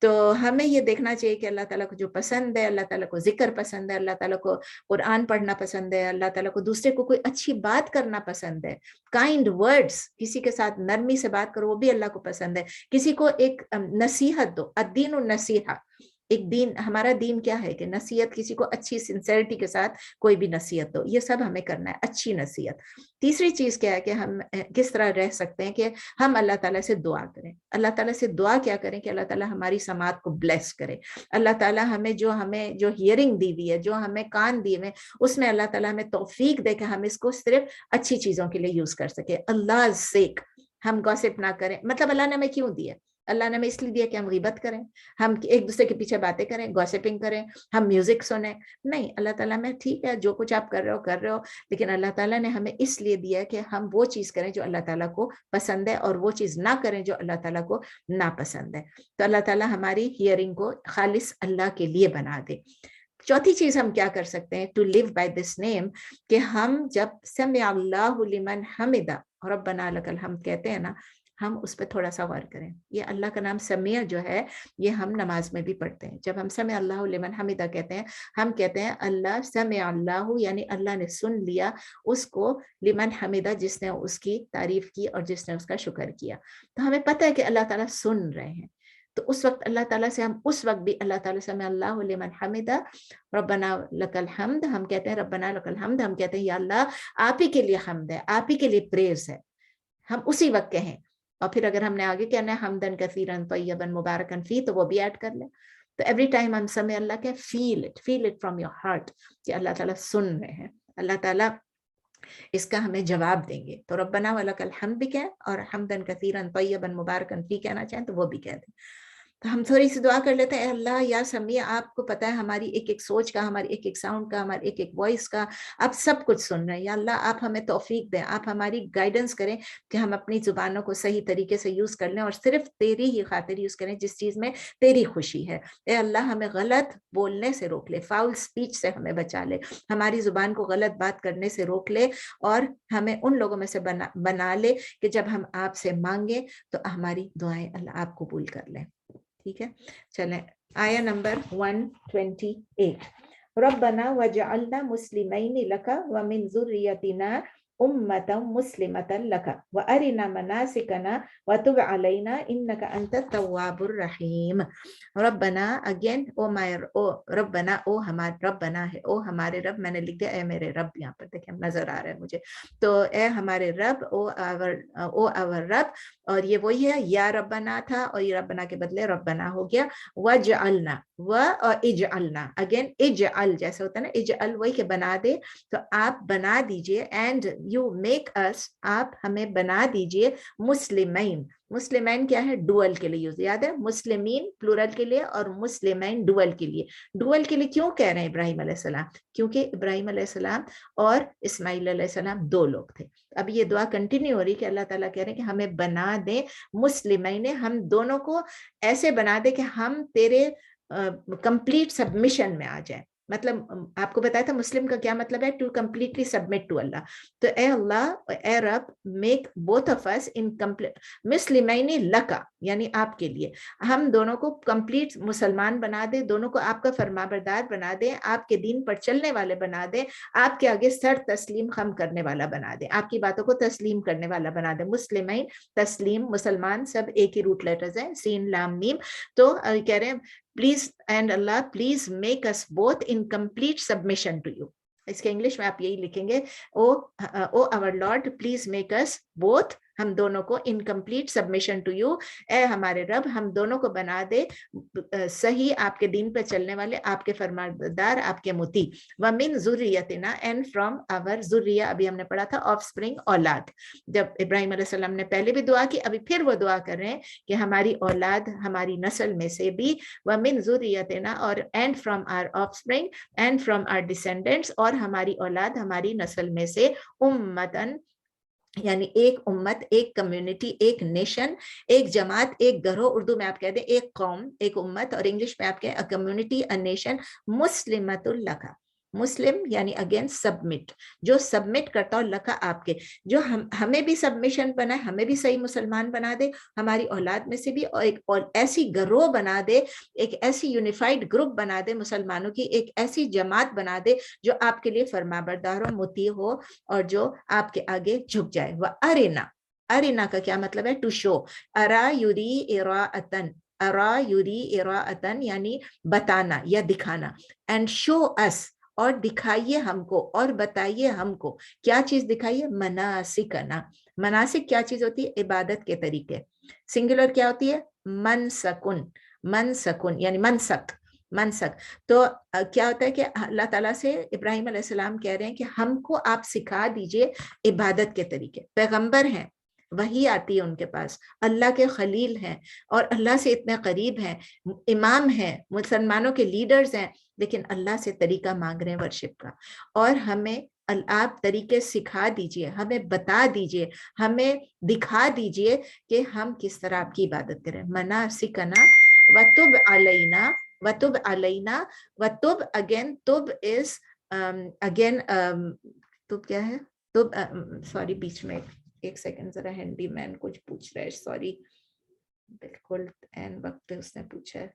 Speaker 1: تو ہمیں یہ دیکھنا چاہیے کہ اللہ تعالیٰ کو جو پسند ہے، اللہ تعالیٰ کو ذکر پسند ہے، اللہ تعالیٰ کو قرآن پڑھنا پسند ہے، اللہ تعالیٰ کو دوسرے کو کوئی اچھی بات کرنا پسند ہے، کائنڈ ورڈز، کسی کے ساتھ نرمی سے بات کرو، وہ بھی اللہ کو پسند ہے. کسی کو ایک نصیحت دو، الدین النصیحہ، ایک دین، ہمارا دین کیا ہے کہ نصیحت، کسی کو اچھی سنسیئرٹی کے ساتھ کوئی بھی نصیحت دو، یہ سب ہمیں کرنا ہے، اچھی نصیحت. تیسری چیز کیا ہے کہ ہم کس طرح رہ سکتے ہیں کہ ہم اللہ تعالیٰ سے دعا کریں. اللہ تعالیٰ سے دعا کیا کریں کہ اللہ تعالیٰ ہماری سماعت کو بلیس کرے. اللہ تعالیٰ ہمیں جو ہیئرنگ دی ہوئی ہے، جو ہمیں کان دیے ہوئے، اس میں اللہ تعالیٰ ہمیں توفیق دے کہ ہم اس کو صرف اچھی چیزوں کے لیے یوز کر سکے. اللہ سیک ہم گوسپ نہ کریں. مطلب اللہ نے ہمیں کیوں دیا؟ اللہ نے ہمیں اس لیے دیا کہ ہم غیبت کریں، ہم ایک دوسرے کے پیچھے باتیں کریں، گوسپنگ کریں، ہم میوزک سنیں. نہیں، اللہ تعالیٰ میں ٹھیک ہے جو کچھ آپ کر رہے ہو، لیکن اللہ تعالیٰ نے ہمیں اس لیے دیا ہے کہ ہم وہ چیز کریں جو اللہ تعالیٰ کو پسند ہے، اور وہ چیز نہ کریں جو اللہ تعالیٰ کو ناپسند ہے. تو اللہ تعالیٰ ہماری ہیئرنگ کو خالص اللہ کے لیے بنا دے. چوتھی چیز ہم کیا کر سکتے ہیں ٹو لیو بائی دس نیم، کہ ہم جب سمع اللہ لمن حمدہ ربنا لک الحمد کہتے ہیں نا، ہم اس پہ تھوڑا سا غور کریں. یہ اللہ کا نام سمیع جو ہے، یہ ہم نماز میں بھی پڑھتے ہیں. جب ہم سمع اللہ لمن حمدہ کہتے ہیں، ہم کہتے ہیں اللہ سمع اللہ، یعنی اللہ نے سن لیا اس کو، لمن حمدہ جس نے اس کی تعریف کی اور جس نے اس کا شکر کیا. تو ہمیں پتہ ہے کہ اللہ تعالیٰ سن رہے ہیں. تو اس وقت اللہ تعالیٰ سے ہم اس وقت بھی اللہ تعالیٰ سمع اللہ لمن حمدہ ربنا لک الحمد، ہم کہتے ہیں ربنا لک الحمد، ہم کہتے ہیں یا اللہ آپ ہی کے لیے حمد ہے، آپ ہی کے لیے پریز ہے، ہم اسی وقت کہیں. اور پھر اگر ہم نے آگے کہنا ہے حمدن کثیرن طیبن مبارکن فی، تو وہ بھی ایڈ کر لیں. تو ایوری ٹائم ہم سمع اللہ کے feel it from your heart کہ اللہ تعالیٰ سن رہے ہیں، اللہ تعالیٰ اس کا ہمیں جواب دیں گے. تو ربنا ولک الحمد بھی کہیں، اور حمدن کثیرن طیبن مبارکن فی کہنا چاہیں تو وہ بھی کہہ دیں. تو ہم تھوڑی سی دعا کر لیتے ہیں، اللہ یا سمیع، آپ کو پتہ ہے ہماری ایک ایک سوچ کا، ہماری ایک ایک ساؤنڈ کا، ہماری ایک ایک وائس کا، آپ سب کچھ سن رہے ہیں. یا اللہ آپ ہمیں توفیق دیں، آپ ہماری گائیڈنس کریں کہ ہم اپنی زبانوں کو صحیح طریقے سے یوز کر لیں اور صرف تیری ہی خاطر یوز کریں جس چیز میں تیری خوشی ہے. اے اللہ ہمیں غلط بولنے سے روک لے، فاؤل سپیچ سے ہمیں بچا لے، ہماری زبان کو غلط بات کرنے سے روک لے، اور ہمیں ان لوگوں میں سے بنا لے کہ جب ہم آپ سے مانگیں تو ہماری دعائیں اللہ آپ قبول کر لیں. ٹھیک ہے، چلیں آیہ نمبر 128. ربنا وجعلنا مسلمین لک ومن ذریتنا امة مسلمة لك وارنا مناسکنا وتب علینا انک انت التواب الرحیم. ربنا اگین ربنا، او ہمارے ربنا ہے، او ہمارے رب، میں نے لکھ دیا اے میرے رب، یہاں پر دیکھیں نظر آ رہا ہے مجھے. تو اے ہمارے رب، او our رب، اور یہ وہی ہے یا ربنا تھا، اور یہ ربنا کے بدلے ربنا ہو گیا. وجعلنا، و اور اجعلنا، اگین اجعل جیسے ہوتا ہے نا، اجعل وہی کہ بنا دے، تو آپ بنا دیجئے. اینڈ یو میک اس، آپ ہمیں بنا دیجئے مسلمین. مسلمین کیا ہے؟ ڈوئل کے لیے یوز، یاد ہے، مسلمین پلورل کے لیے اور مسلمین ڈوئل کے لیے. ڈوئل کے لیے کیوں کہہ رہے ہیں ابراہیم علیہ السلام؟ کیونکہ ابراہیم علیہ السلام اور اسماعیل علیہ السلام دو لوگ تھے. اب یہ دعا کنٹینیو ہو رہی کہ اللہ تعالیٰ کہہ رہے ہیں کہ ہمیں بنا دیں مسلمین، ہم دونوں کو ایسے بنا دے کہ ہم تیرے کمپلیٹ سبمیشن میں آ جائیں. مطلب آپ کو بتایا تھا مسلم کا کیا مطلب ہے، ٹو کمپلیٹلی سبمٹ ٹو اللہ. تو اے اللہ، اے رب، میک بوتھ آف اس ان مسلمین لکا، یعنی آپ کے لیے، ہم دونوں کو کمپلیٹ مسلمان بنا دے، دونوں کو آپ کا فرما بردار بنا دے، آپ کے دین پر چلنے والے بنا دے، آپ کے آگے سر تسلیم خم کرنے والا بنا دے، آپ کی باتوں کو تسلیم کرنے والا بنا دے. مسلمین، تسلیم، مسلمان، سب ایک ہی روٹ لیٹرز ہیں، سین لام میم. تو کہہ رہے ہیں پلیز اینڈ اللہ please make us both in complete submission to you. इसके इंग्लिश में आप यही लिखेंगे, O our lord please make us both, हम दोनों को इनकम्प्लीट सबमिशन टू यू, ए हमारे रब हम दोनों को बना दे सही आपके दीन पे चलने वाले, आपके फरमानदार, आपके मुती, व मिन ज़ुर्रियतिना, एंड फ्रॉम आवर ज़ुर्रिया, अभी हमने पढ़ा था ऑफस्प्रिंग, औलाद। जब इब्राहिम अलैहिस्सलाम ने पहले भी दुआ की, अभी फिर वो दुआ कर रहे हैं कि हमारी औलाद, हमारी नस्ल में से भी, व मिन ज़ुर्रियतिना, और and from our offspring, and from our descendants, और हमारी औलाद, हमारी नस्ल में से, उम्मतन यानी एक उम्मत, एक कम्युनिटी, एक नेशन, एक जमात, एक गरोह, उर्दू में आप कहते हैं एक कौम, एक उम्मत, और इंग्लिश में आप कहें अ कम्युनिटी, अ नेशन, मुस्लिमतुल लका, मुस्लिम यानी अगेन सबमिट, जो सबमिट करता हो लका आपके, जो हमें भी सबमिशन बनाए, हमें भी सही मुसलमान बना दे, हमारी औलाद में से भी, और एक और ऐसी गरोह बना दे, एक ऐसी यूनिफाइड ग्रुप बना दे मुसलमानों की, एक ऐसी जमात बना दे जो आपके लिए फरमाबरदार हो, मुती हो, और जो आपके आगे झुक जाए। वह अरेना, अरेना का क्या मतलब है? टू शो, अरा युरी इराअतन, अरा युरी इराअतन यानी बताना या दिखाना, एंड शो अस, और दिखाइए हमको, और बताइए हमको, क्या चीज दिखाइए? मनासिकना, मनासिक क्या चीज होती है? इबादत के तरीके। सिंगुलर क्या होती है? मनसकुन, मनसकुन यानी मनसक, मनसक। तो क्या होता है कि अल्लाह ताला से इब्राहिम अलैहिस्सलाम कह रहे हैं कि हमको आप सिखा दीजिए इबादत के तरीके। पैगंबर हैं, वही आती है उनके पास, अल्लाह के खलील हैं, और अल्लाह से इतने करीब हैं, इमाम हैं, मुसलमानों के लीडर्स हैं, लेकिन अल्लाह से तरीका मांग रहे हैं वर्शिप का। और हमें आप तरीके सिखा दीजिए, हमें बता दीजिए, हमें दिखा दीजिए कि हम किस तरह आपकी इबादत करें। मनासिकना वतुब अलैना, वतुब अलैना, वतुब अगेन, तुब इज अगेन, तुब क्या है? तुब, सॉरी बीच में एक सेकंड, जरा हैंडीमैन कुछ पूछ रहा है, सॉरी, बिल्कुल एन वक्त उसने पूछा है,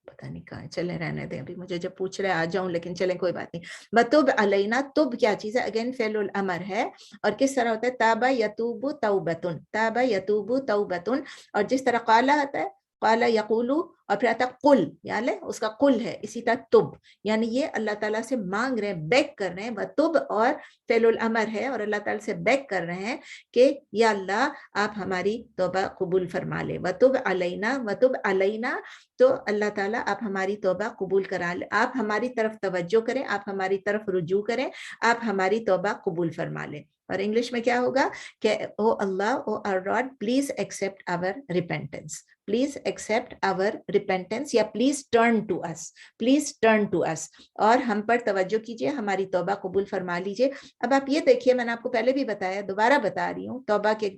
Speaker 1: पता नहीं कहाँ, चले रहने दें, अभी मुझे जब पूछ रहे आ जाऊं, लेकिन चले कोई बात नहीं। बतुब अलैना, तुब क्या चीज है? अगेन फेलुल अमर है, और किस तरह होता है? ताबा यतूबु तौबतुन, ताबा यतूबु तौबतुन, और जिस तरह काला आता है, काला यकूलू, और फिर आता कुल, यानी उसका कुल है, इसी तरह तुब, यानी ये अल्लाह ताला से मांग रहे हैं, बेग कर रहे हैं, वतुब और फेलुल अमर है, और अल्लाह ताला से बेग कर रहे हैं कि या अल्लाह आप हमारी तौबा कबूल फरमा ले। वतुब अलैना, वतुब अलैना, तो अल्लाह ताला आप हमारी तौबा कबूल करा ले, आप हमारी तरफ तवज्जो करें, आप हमारी तरफ रुजू करें, आप हमारी तौबा कबूल फरमा लें। और इंग्लिश में क्या होगा कि ओ अल्लाह, O our god, please accept our repentance, please accept our repentance, या please turn to us, please turn to us, और हम पर तवज्जो कीजिए, हमारी तौबा कबूल फरमा लीजिए। अब आप ये देखिए, मैंने आपको पहले भी बताया, दोबारा बता रही हूँ, तौबा के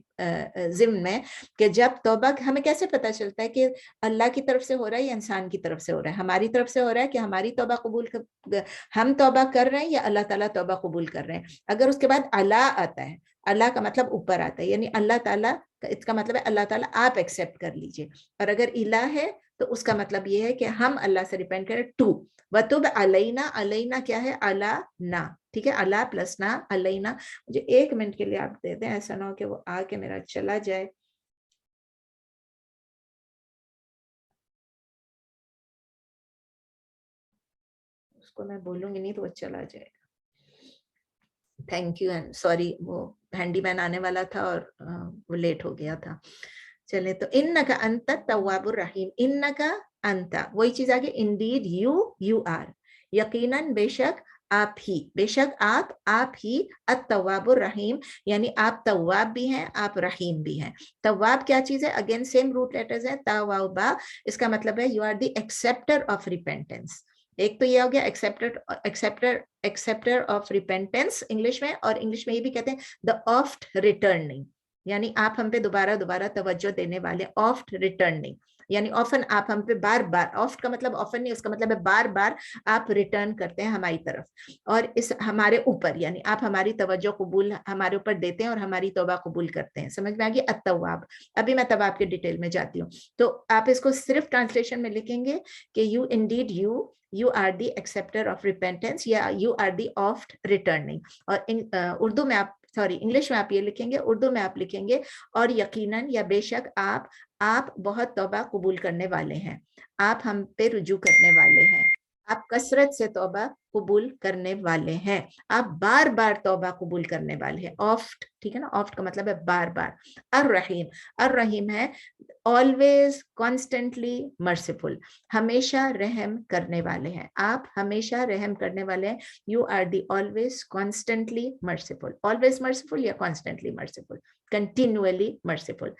Speaker 1: ज़िम्न में, कि जब तौबा, हमें कैसे पता चलता है कि अल्लाह की तरफ से हो रहा है या इंसान की तरफ से हो रहा है? हमारी तरफ से हो रहा है कि हमारी तौबा कबूल, हम तौबा कर रहे हैं, या अल्लाह ताला तौबा कबूल कर रहे हैं? अगर उसके बाद अला आता है, अल्लाह का मतलब ऊपर आता है, यानी अल्लाह ताला, इसका मतलब है अल्लाह ताला आप एक्सेप्ट कर लीजिए। और अगर इला है तो उसका मतलब ये है कि हम अल्लाह से रिपेंट करें। टू, वतुब अलैना, अलैना क्या है? अला ना, ठीक है, अला प्लस ना, अलैना। मुझे 1 मिनट के लिए आप दे दें, ऐसा ना हो कि वो आके मेरा चला जाए। उसको मैं बोलूंगी नहीं तो वो चला जाएगा। थैंक यू एंड सॉरी, वो हैंडीमैन आने वाला था और वो लेट हो गया था। चले, तो इन्नका अंत तव्वाबुर रहीम, इन्नका अंता, वही चीज आगे, इंडीड यू, यू आर, यकीनन बेशक आप ही, बेशक आप ही, अत-तव्वाबुर रहीम, यानी आप तव्वाब भी हैं, आप रहीम भी हैं। तव्वाब क्या चीज है? अगेन सेम रूट लेटर्स है, ता वाव बा, इसका मतलब है you are the accepter of repentance. एक तो ये हो गया एक्सेप्टर ऑफ रिपेंटेंस इंग्लिश में, और इंग्लिश में ये भी कहते हैं द ऑफ्ट रिटर्निंग, यानी आप हम पे दोबारा दोबारा तवज्जो देने वाले, ऑफ्ट रिटर्निंग, यानी ऑफन आप हम पे बार बार, ऑफ्ट का मतलब ऑफन नहीं, उसका मतलब है बार बार आप रिटर्न करते हैं हमारी तरफ, और इस हमारे ऊपर, यानी आप हमारी तवज्जो कबूल हमारे ऊपर देते हैं और हमारी तौबा कबूल करते हैं। समझ में आ गई? अत-तव्वाब। अभी मैं तवाब के डिटेल में जाती हूँ, तो आप इसको सिर्फ ट्रांसलेशन में लिखेंगे कि you Indeed you are the acceptor of repentance, या you are the oft returning। और उर्दू में आप, सॉरी इंग्लिश में आप ये लिखेंगे, उर्दू में आप लिखेंगे और यकीनन या बेशक आप बहुत तौबा कबूल करने वाले हैं, आप हम पे रुजू करने वाले हैं, आप कसरत से तौबा قبول کرنے والے ہیں. آپ بار بار توبہ قبول کرنے والے ہیں. آفٹ, ٹھیک ہے نا, آفٹ کا مطلب ہے بار بار. الرحیم, الرحیم ہے always constantly merciful, ہمیشہ رحم کرنے والے ہیں. آپ ہمیشہ رحم کرنے والے ہیں. You are the always constantly merciful. always merciful یا constantly merciful, continually merciful.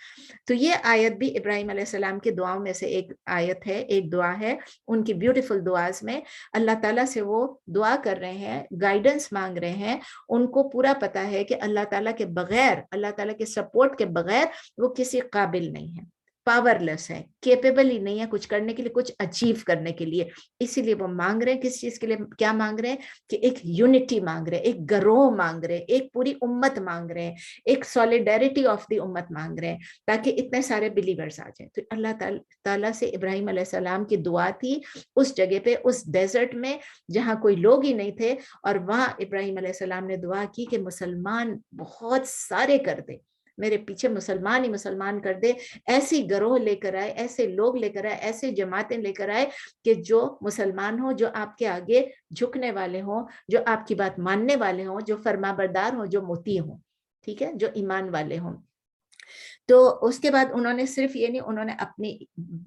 Speaker 1: تو یہ آیت بھی ابراہیم علیہ السلام کی دعاؤں میں سے ایک آیت ہے, ایک دعا ہے. ان کی بیوٹیفل دعاز میں اللہ تعالیٰ سے وہ دعا کر رہے ہیں, گائیڈنس مانگ رہے ہیں. ان کو پورا پتا ہے کہ اللہ تعالیٰ کے بغیر, اللہ تعالیٰ کے سپورٹ کے بغیر وہ کسی قابل نہیں ہے, پاور لیس ہے, کیپیبل ہی نہیں ہے کچھ کرنے کے لیے, کچھ اچیو کرنے کے لیے. اسی لیے وہ مانگ رہے ہیں کس چیز کے لیے, کیا مانگ رہے ہیں کہ ایک یونٹی مانگ رہے ہیں, ایک گروہ مانگ رہے ہیں, ایک پوری امت مانگ رہے ہیں, ایک سولیڈیرٹی آف دی امت مانگ رہے ہیں, تاکہ اتنے سارے بلیورز آ جائیں. تو اللہ تعالیٰ سے ابراہیم علیہ السلام کی دعا تھی اس جگہ پہ, اس ڈیزرٹ میں جہاں کوئی لوگ ہی نہیں تھے, اور وہاں ابراہیم علیہ السلام نے دعا کی کہ مسلمان بہت سارے کر دے, میرے پیچھے مسلمان ہی مسلمان کر دے, ایسی گروہ لے کر آئے, ایسے لوگ لے کر آئے, ایسے جماعتیں لے کر آئے کہ جو مسلمان ہوں, جو آپ کے آگے جھکنے والے ہوں, جو آپ کی بات ماننے والے ہوں, جو فرما بردار ہوں, جو مطیع ہوں, ٹھیک ہے, جو ایمان والے ہوں. تو اس کے بعد انہوں نے صرف یہ نہیں, انہوں نے اپنی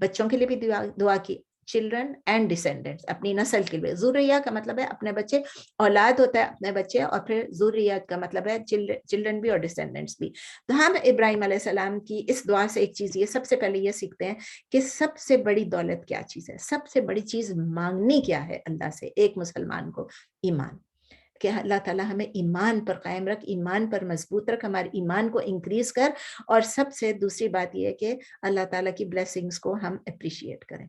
Speaker 1: بچوں کے لیے بھی دعا کی, چلڈرن اینڈ ڈیسینڈنٹس, اپنی نسل کے لیے. ذریہ کا مطلب ہے اپنے بچے, اولاد ہوتا ہے اپنے بچے, اور پھر ذریات کا مطلب ہے چلڈرن بھی اور ڈیسینڈنٹس بھی. تو ہم ابراہیم علیہ السلام کی اس دعا سے ایک چیز یہ سب سے پہلے یہ سیکھتے ہیں کہ سب سے بڑی دولت کیا چیز ہے, سب سے بڑی چیز مانگنی کیا ہے اللہ سے ایک مسلمان کو, ایمان. کہ اللہ تعالیٰ ہمیں ایمان پر قائم رکھ, ایمان پر مضبوط رکھ, ہمارے ایمان کو انکریز کر. اور سب سے دوسری بات یہ ہے کہ اللہ تعالیٰ کی بلیسنگز کو ہم اپریشیٹ کریں.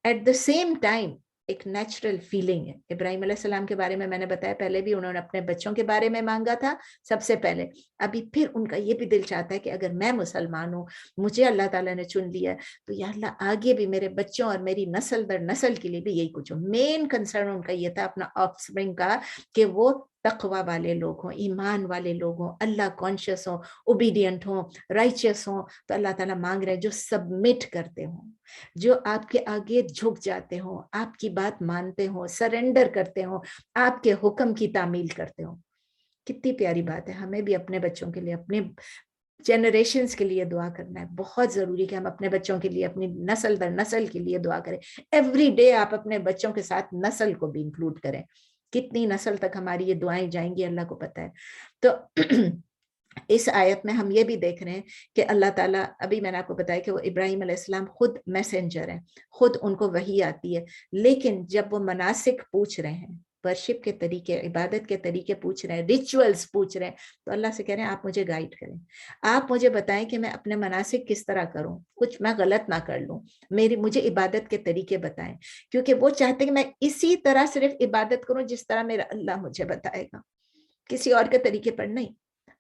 Speaker 1: ایٹ دا سیم ٹائم ایک نیچرل فیلنگ ہے. ابراہیم علیہ السلام کے بارے میں نے بتایا پہلے بھی, انہوں نے اپنے بچوں کے بارے میں مانگا تھا سب سے پہلے. ابھی پھر ان کا یہ بھی دل چاہتا ہے کہ اگر میں مسلمان ہوں, مجھے اللہ تعالیٰ نے چن لیا, تو یا اللہ آگے بھی میرے بچوں اور میری نسل در نسل کے لیے بھی یہی کچھ ہو. مین کنسرن ان کا یہ تھا اپنا آف اسپرنگ کا, کہ وہ تقوی والے لوگ ہوں, ایمان والے لوگ ہوں, اللہ کانشیس ہوں, اوبیڈینٹ ہوں, رائچیس ہوں. تو اللہ تعالیٰ مانگ رہے ہیں جو سبمٹ کرتے ہوں, جو آپ کے آگے جھک جاتے ہوں, آپ کی بات مانتے ہوں, سرنڈر کرتے ہوں, آپ کے حکم کی تعمیل کرتے ہوں. کتنی پیاری بات ہے. ہمیں بھی اپنے بچوں کے لیے, اپنے جنریشنز کے لیے دعا کرنا ہے. بہت ضروری کہ ہم اپنے بچوں کے لیے, اپنی نسل در نسل کے لیے دعا کریں. ایوری ڈے آپ اپنے بچوں کے ساتھ نسل کو بھی انکلوڈ کریں. کتنی نسل تک ہماری یہ دعائیں جائیں گی اللہ کو پتہ ہے. تو اس آیت میں ہم یہ بھی دیکھ رہے ہیں کہ اللہ تعالیٰ, ابھی میں نے آپ کو بتایا کہ وہ ابراہیم علیہ السلام خود میسنجر ہیں, خود ان کو وحی آتی ہے, لیکن جب وہ مناسک پوچھ رہے ہیں, ورشپ کے طریقے, عبادت کے طریقے پوچھ رہے ہیں, ریچولز پوچھ رہے ہیں, تو اللہ سے کہہ رہے ہیں آپ مجھے گائیڈ کریں, آپ مجھے بتائیں کہ میں اپنے مناسک کس طرح کروں, کچھ میں غلط نہ کر لوں, مجھے عبادت کے طریقے بتائیں. کیونکہ وہ چاہتے ہیں کہ میں اسی طرح صرف عبادت کروں جس طرح میرا اللہ مجھے بتائے گا, کسی اور کے طریقے پر نہیں,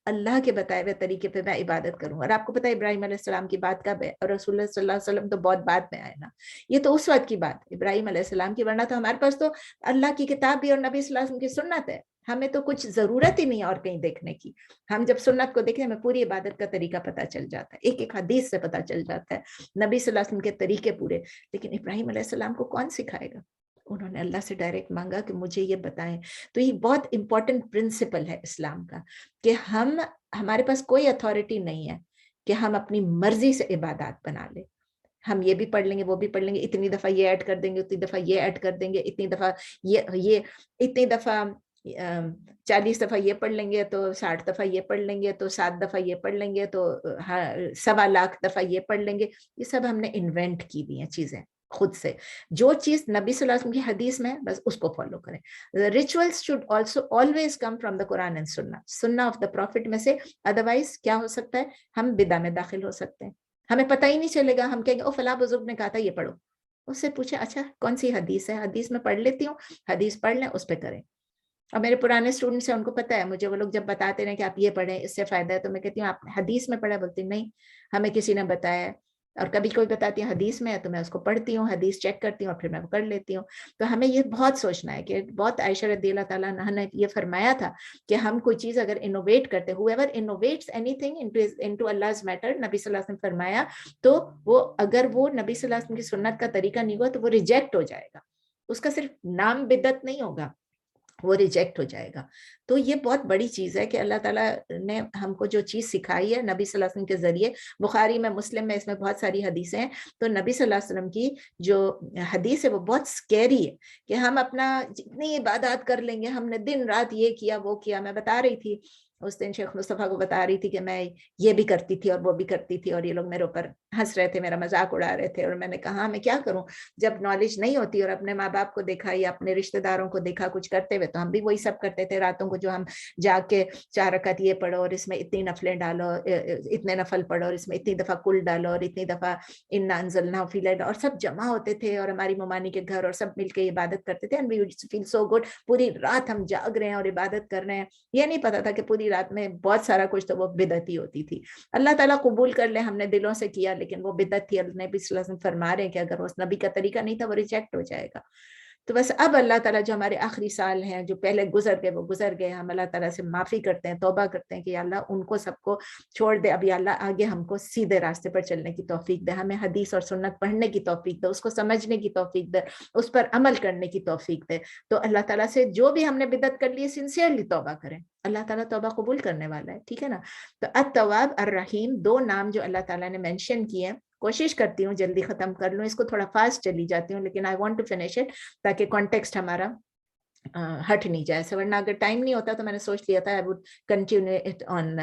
Speaker 1: اللہ کے بتائے ہوئے طریقے پہ میں عبادت کروں. اور آپ کو پتہ ہے ابراہیم علیہ السلام کی بات کب ہے, اور رسول اللہ صلی اللہ علیہ وسلم تو بہت بعد میں آئے نا, یہ تو اس وقت کی بات ابراہیم علیہ السلام کی, ورنہ تو ہمارے پاس تو اللہ کی کتاب بھی اور نبی صلی اللہ علیہ وسلم کی سنت ہے, ہمیں تو کچھ ضرورت ہی نہیں ہے اور کہیں دیکھنے کی. ہم جب سنت کو دیکھیں ہمیں پوری عبادت کا طریقہ پتہ چل جاتا ہے, ایک ایک حدیث سے پتہ چل جاتا ہے, نبی صلی اللہ علیہ وسلم کے طریقے پورے. لیکن ابراہیم علیہ السلام کو کون سکھائے گا, انہوں نے اللہ سے ڈائریکٹ مانگا کہ مجھے یہ بتائیں. تو یہ بہت امپورٹنٹ پرنسپل ہے اسلام کا, کہ ہمارے پاس کوئی اتھارٹی نہیں ہے کہ ہم اپنی مرضی سے عبادات بنا لیں. ہم یہ بھی پڑھ لیں گے, وہ بھی پڑھ لیں گے, اتنی دفعہ یہ ایڈ کر دیں گے, اتنی دفعہ یہ ایڈ کر دیں گے, اتنی دفعہ یہ اتنی دفعہ 40 دفعہ یہ پڑھ لیں گے, تو 60 دفعہ یہ پڑھ لیں گے, تو 7 دفعہ یہ پڑھ لیں گے, تو 1.25 لاکھ دفعہ یہ پڑھ لیں گے. یہ سب ہم نے انوینٹ کی ہوئی ہیں چیزیں خود سے. جو چیز نبی صلی اللہ علیہ وسلم کی حدیث میں بس اس کو فالو کریں. Rituals should also always come from the Quran and Sunnah of the Prophet میں سے. ادروائز کیا ہو سکتا ہے, ہم بدعہ میں داخل ہو سکتے ہیں, ہمیں پتہ ہی نہیں چلے گا, ہم کہیں گے او فلاں بزرگ نے کہا تھا یہ پڑھو. اس سے پوچھیں اچھا کون سی حدیث ہے, حدیث میں پڑھ لیتی ہوں, حدیث پڑھ لیں, اس پہ کریں. اور میرے پرانے اسٹوڈنٹس ہیں, ان کو پتہ ہے, مجھے وہ لوگ جب بتاتے ہیں کہ آپ یہ پڑھیں اس سے فائدہ ہے, تو میں کہتی ہوں آپ حدیث میں پڑھا, بولتی نہیں ہمیں کسی نے بتایا ہے. اور کبھی کوئی بتاتی ہے حدیث میں ہے, تو میں اس کو پڑھتی ہوں, حدیث چیک کرتی ہوں, اور پھر میں وہ کر لیتی ہوں. تو ہمیں یہ بہت سوچنا ہے کہ بہت عائشہ رضی اللہ تعالیٰ عنہا نے یہ فرمایا تھا کہ ہم کوئی چیز اگر انوویٹ کرتے, whoever innovates anything into Allah's matter, نبی صلی اللہ علیہ وسلم فرمایا, تو وہ اگر وہ نبی صلی اللہ علیہ وسلم کی سنت کا طریقہ نہیں ہوا تو وہ ریجیکٹ ہو جائے گا. اس کا صرف نام بدعت نہیں ہوگا, وہ ریجیکٹ ہو جائے گا. تو یہ بہت بڑی چیز ہے کہ اللہ تعالیٰ نے ہم کو جو چیز سکھائی ہے نبی صلی اللہ علیہ وسلم کے ذریعے. بخاری میں، مسلم میں، اس میں بہت ساری حدیثیں ہیں. تو نبی صلی اللہ علیہ وسلم کی جو حدیث ہے وہ بہت سکیری ہے کہ ہم اپنا جتنی عبادات کر لیں گے، ہم نے دن رات یہ کیا وہ کیا. میں بتا رہی تھی اس دن شیخ مصطفیٰ کو بتا رہی تھی کہ میں یہ بھی کرتی تھی اور وہ بھی کرتی تھی، اور یہ لوگ میرے اوپر ہنس رہے تھے، میرا مذاق اڑا رہے تھے. اور میں نے کہا میں کیا کروں، جب نالج نہیں ہوتی اور اپنے ماں باپ کو دیکھا یا اپنے رشتہ داروں کو دیکھا کچھ کرتے ہوئے، تو ہم بھی وہی سب کرتے تھے. راتوں کو جو ہم جا کے 4 رکعت یہ پڑھو اور اس میں اتنی نفلیں ڈالو، اتنے نفل پڑھو اور اس میں اتنی دفعہ کل ڈالو اور اتنی دفعہ انا انزلناہ فی لیلۃ، اور سب جمع ہوتے تھے اور ہماری ممانی کے گھر اور سب مل کے عبادت کرتے تھے. And we used to feel so good. پوری رات ہم جاگ رہے ہیں اور عبادت کر رہے ہیں. یہ نہیں پتا تھا کہ پوری رات میں بہت سارا کچھ تو وہ بدعتی ہوتی تھی. اللہ تعالیٰ قبول کر لے، ہم نے دلوں سے کیا لیکن وہ بدعت تھی. اللہ نبی صلی اللہ علیہ وسلم فرما رہے ہیں کہ اگر اس نبی کا طریقہ نہیں تھا وہ ریجیکٹ ہو جائے گا. تو بس اب اللہ تعالیٰ جو ہمارے آخری سال ہیں جو پہلے گزر گئے وہ گزر گئے، ہم اللہ تعالیٰ سے معافی کرتے ہیں، توبہ کرتے ہیں کہ یا اللہ ان کو سب کو چھوڑ دے. اب یا اللہ آگے ہم کو سیدھے راستے پر چلنے کی توفیق دے، ہمیں حدیث اور سنت پڑھنے کی توفیق دے، اس کو سمجھنے کی توفیق دے، اس پر عمل کرنے کی توفیق دے. تو اللہ تعالیٰ سے جو بھی ہم نے بدعت کر لی ہے سنسیئرلی توبہ کریں، اللہ تعالیٰ توبہ قبول کرنے والا ہے. ٹھیک ہے نا. تو التواب الرحیم 2 نام جو اللہ تعالیٰ نے مینشن کیے ہیں. کوشش کرتی ہوں جلدی ختم کر لوں اس کو، تھوڑا فاسٹ چلی جاتی ہوں لیکن I want to finish it تاکہ کانٹیکسٹ ہمارا ہٹ نہیں جائے. ورنہ اگر ٹائم نہیں ہوتا تو میں نے سوچ لیا تھا I would continue it on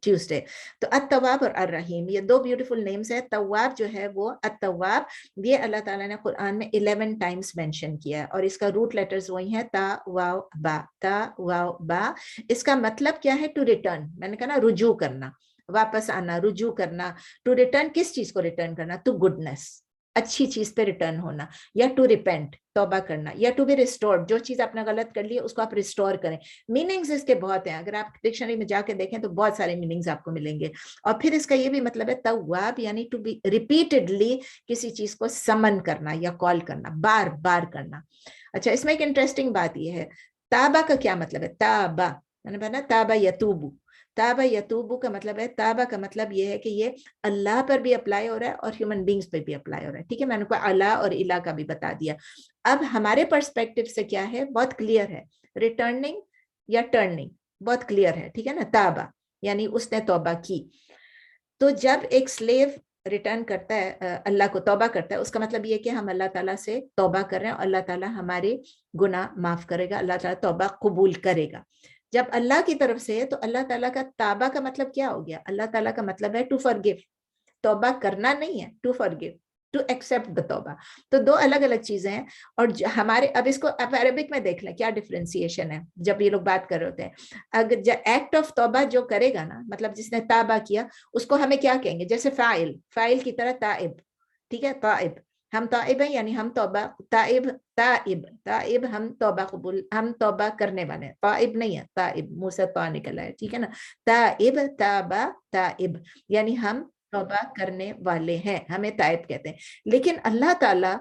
Speaker 1: Tuesday. تو التواب اور الرحیم یہ 2 بیوٹیفل نیمز ہیں. تواب جو ہے وہ التواب یہ اللہ تعالیٰ نے قرآن میں 11 ٹائمز مینشن کیا ہے اور اس کا روٹ لیٹرز وہی ہیں تا واو با. تا واو با اس کا مطلب کیا ہے؟ To return. میں نے کہا نا رجوع کرنا، واپس آنا، رجوع کرنا. ٹو ریٹرن کس چیز کو ریٹرن کرنا؟ ٹو گڈنس، اچھی چیز پہ ریٹرن ہونا، یا ٹو ریپینٹ توبہ کرنا، یا ٹو بی ریسٹورڈ جو چیز آپ نے غلط کر لی ہے اس کو آپ ریسٹور کریں. میننگز اس کے بہت ہیں، اگر آپ ڈکشنری میں جا کے دیکھیں تو بہت سارے میننگز آپ کو ملیں گے. اور پھر اس کا یہ بھی مطلب ہے تواب یعنی ٹو بی ریپیٹڈلی کسی چیز کو سمن کرنا یا کال کرنا، بار بار کرنا. اچھا اس میں ایک انٹرسٹنگ بات یہ ہے تابہ کا کیا مطلب ہے؟ تابہ میں نے بنا تابہ یتوبو. تابہ یتوبو کا مطلب ہے، تابہ کا مطلب یہ ہے کہ یہ اللہ پر بھی اپلائی ہو رہا ہے اور ہیومن بینگز پہ بھی اپلائی ہو رہا ہے. ٹھیک ہے، میں نے کو اللہ اور الہ کا بھی بتا دیا. اب ہمارے پرسپیکٹو سے کیا ہے؟ بہت کلیئر ہے. ریٹرننگ یا ٹرننگ بہت کلیئر ہے. ٹھیک ہے نا. تابہ یعنی اس نے توبہ کی. تو جب ایک سلیو ریٹرن کرتا ہے اللہ کو، توبہ کرتا ہے، اس کا مطلب یہ کہ ہم اللہ تعالیٰ سے توبہ کر رہے ہیں اور اللہ تعالیٰ ہمارے گناہ معاف کرے گا، اللہ تعالیٰ توبہ قبول کرے گا. جب اللہ کی طرف سے ہے تو اللہ تعالیٰ کا توبہ کا مطلب کیا ہو گیا؟ اللہ تعالیٰ کا مطلب ہے ٹو فارگیو. توبہ کرنا نہیں ہے، to forgive, to accept the توبہ. تو 2 الگ الگ چیزیں ہیں. اور ہمارے اب اس کو اب عربک میں دیکھ لیں کیا ڈفرینسیشن ہے جب یہ لوگ بات کر رہے ہوتے ہیں. اگر ایکٹ آف توبہ جو کرے گا نا، مطلب جس نے توبہ کیا اس کو ہمیں کیا کہیں گے؟ جیسے فاعل، فاعل کی طرح تائب. ٹھیک ہے، تائب ہم تائب ہیں یعنی ہم توبہ. تائب تائب تائب ہم توبہ قبول، ہم توبہ کرنے والے ہیں. تائب نہیں ہے، تائب منہ سے تو نکلا ہے. ٹھیک ہے نا. تائب تابہ تائب یعنی ہم توبہ کرنے والے ہیں، ہمیں تائب کہتے ہیں. لیکن اللہ تعالیٰ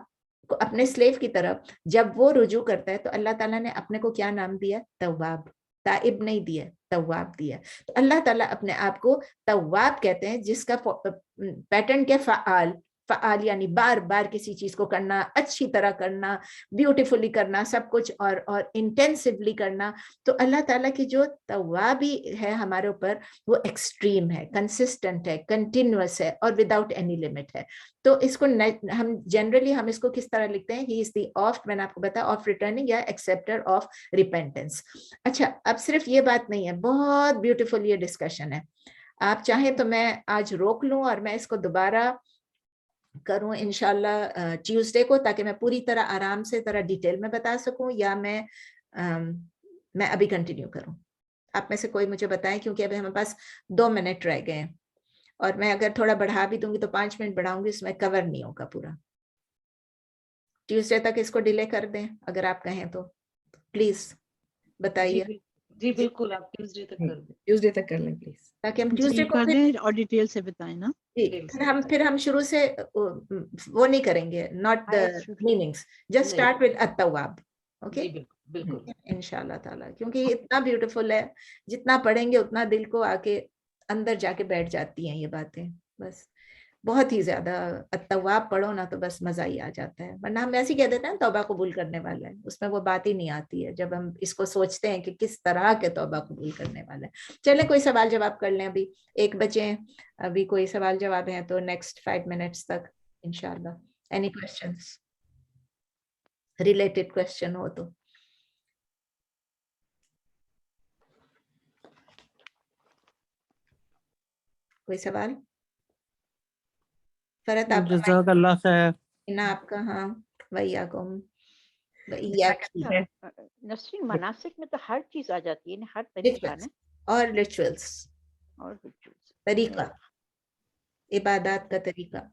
Speaker 1: کو اپنے سلیو کی طرف جب وہ رجوع کرتا ہے تو اللہ تعالیٰ نے اپنے کو کیا نام دیا؟ تواب. تائب نہیں دیا، تواب دیا. تو اللہ تعالیٰ اپنے آپ کو تواب کہتے ہیں جس کا پیٹرن کیا؟ فعال. فعال یعنی بار بار کسی چیز کو کرنا، اچھی طرح کرنا، بیوٹیفلی کرنا، سب کچھ اور انٹینسولی کرنا. تو اللہ تعالیٰ کی جو توابی ہے ہمارے اوپر وہ ایکسٹریم ہے، کنسسٹنٹ ہے، کنٹینیوس ہے اور وداؤٹ اینی لمٹ ہے. تو اس کو ہم جنرلی ہم اس کو کس طرح لکھتے ہیں؟ ہی از دی آف، میں نے آپ کو بتایا، آف ریٹرننگ یا ایکسیپٹر آف ریپینٹنس. اچھا اب صرف یہ بات نہیں ہے، بہت بیوٹیفل یہ ڈسکشن ہے. آپ چاہیں تو میں آج روک لوں اور میں اس کو دوبارہ کروں انشاءاللہ ٹیوزڈے کو، تاکہ میں پوری طرح آرام سے طرح ڈیٹیل میں بتا سکوں، یا میں ابھی کنٹینیو کروں. آپ میں سے کوئی مجھے بتائیں، کیونکہ ابھی ہمارے پاس 2 منٹ رہ گئے ہیں اور میں اگر تھوڑا بڑھا بھی دوں گی تو 5 منٹ بڑھاؤں گی، اس میں کور نہیں ہوگا پورا. ٹیوزڈے تک اس کو ڈیلے کر دیں اگر آپ کہیں تو پلیز بتائیے.
Speaker 4: جی بالکل، آپ ٹیوزڈے تک کر دیں.
Speaker 3: ٹیوزڈے تک کر لیں پلیز،
Speaker 1: تاکہ ہم ٹیوزڈے کو
Speaker 2: کر دیں اور ڈیٹیل سے بتائیں نا.
Speaker 1: جی پھر ہم شروع سے وہ نہیں کریں گے، not the meanings, just start with التواب. اوکے
Speaker 4: بالکل
Speaker 1: انشاءاللہ تعالیٰ، کیونکہ یہ اتنا بیوٹیفل ہے، جتنا پڑھیں گے اتنا دل کو آ کے اندر جا کے بیٹھ جاتی ہیں یہ باتیں. بس بہت ہی زیادہ التواب پڑھو نا تو بس مزہ ہی آ جاتا ہے، ورنہ ہم ایسے ہی کہہ دیتے ہیں توبہ قبول کرنے والا ہے، اس میں وہ بات ہی نہیں آتی ہے جب ہم اس کو سوچتے ہیں کہ کس طرح کے توبہ قبول کرنے والا ہے۔ چلیں کوئی سوال جواب کر لیں، ابھی 1 بجے ہیں، ابھی کوئی سوال جواب ہیں تو نیکسٹ 5 منٹس تک انشاءاللہ۔ اینی کوسچنس، ریلیٹڈ کوسچن ہو تو؟ کوئی سوال؟ فرحت آپ
Speaker 3: جزاک اللہ خیر۔
Speaker 1: نا آپ کا؟ ہاں ویاکم
Speaker 5: نسرین مناسک میں تو ہر چیز آ جاتی ہے نا، ہر طریقہ نا
Speaker 1: اور ریچولس،
Speaker 5: اور rituals۔
Speaker 1: طریقہ، عبادات کا طریقہ،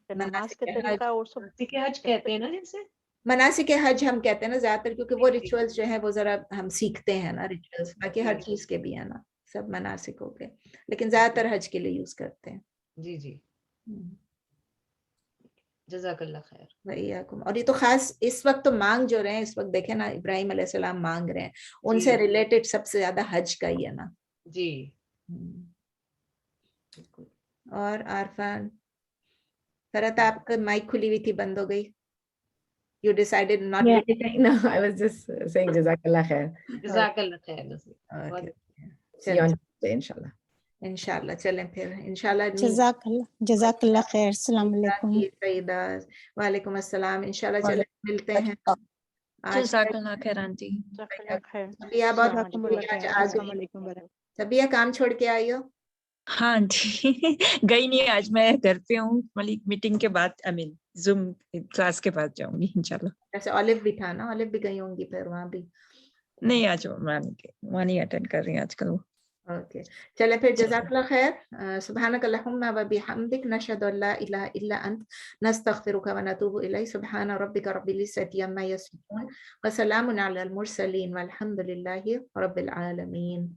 Speaker 5: نماز کا طریقہ اور سب
Speaker 4: مناسک حج کہتے ہیں نا جیسے،
Speaker 1: مناسک حج ہم کہتے ہیں نا زیادہ تر، کیونکہ وہ ریچولس جو ہیں وہ ذرا ہم سیکھتے ہیں نا ریچولس، باقی ہر چیز کے بھی ہے نا، سب مناسک ہو گئے، لیکن زیادہ تر حج کے لیے یوز کرتے ہیں۔
Speaker 4: جی جی جزاک اللہ خیر۔
Speaker 1: وعلیکم۔ اور یہ تو خاص اس وقت تو مانگ جو رہے ہیں، اس وقت دیکھیں نا ابراہیم علیہ السلام مانگ رہے ہیں، ان سے ریلیٹڈ سب سے زیادہ حج کا ہی ہے نا۔
Speaker 4: جی
Speaker 1: اور عارفان، فرحت آپ کا مائک کھلی ہوئی تھی، بند ہو گئی۔ You decided not to.
Speaker 6: No, I was just saying Jazakallah khair.
Speaker 4: جزاک اللہ خیر Naseer.
Speaker 1: Okay.
Speaker 6: See you on Tuesday, inshallah.
Speaker 1: انشاءاللہ چلیں پھر انشاءاللہ۔
Speaker 2: جزاک اللہ خیر، السلام علیکم۔
Speaker 1: سیدہ وعلیکم السلام، انشاءاللہ چلیں ملتے ہیں۔
Speaker 7: جزاک اللہ خیر آنٹی۔
Speaker 5: جزاک اللہ خیر۔
Speaker 1: سبیہ بہت
Speaker 5: السلام علیکم۔
Speaker 2: السلام علیکم ورحمۃ
Speaker 1: سبیہ کام چھوڑ کے آئی ہو؟
Speaker 7: ہاں جی گئی نہیں، آج میں گھر پہ ہوں، میٹنگ کے بعد زوم کلاس کے بعد جاؤں گی انشاءاللہ۔
Speaker 1: جیسے اولو بھی تھا نا، اولو بھی گئی ہوں گی پھر وہاں بھی؟
Speaker 7: نہیں آج وہاں نہیں اٹینڈ کر رہی ہیں آج کل وہ۔
Speaker 1: اوکے چلے پھر، جزاک اللہ خیر۔ سبحانک اللہم و بحمدک، نشہد ان لا الہ الا انت، نستغفرک و نتوب الیک۔ سبحان ربک رب العزۃ عما یصفون، وسلام علی المرسلین، والحمد للہ رب العالمین۔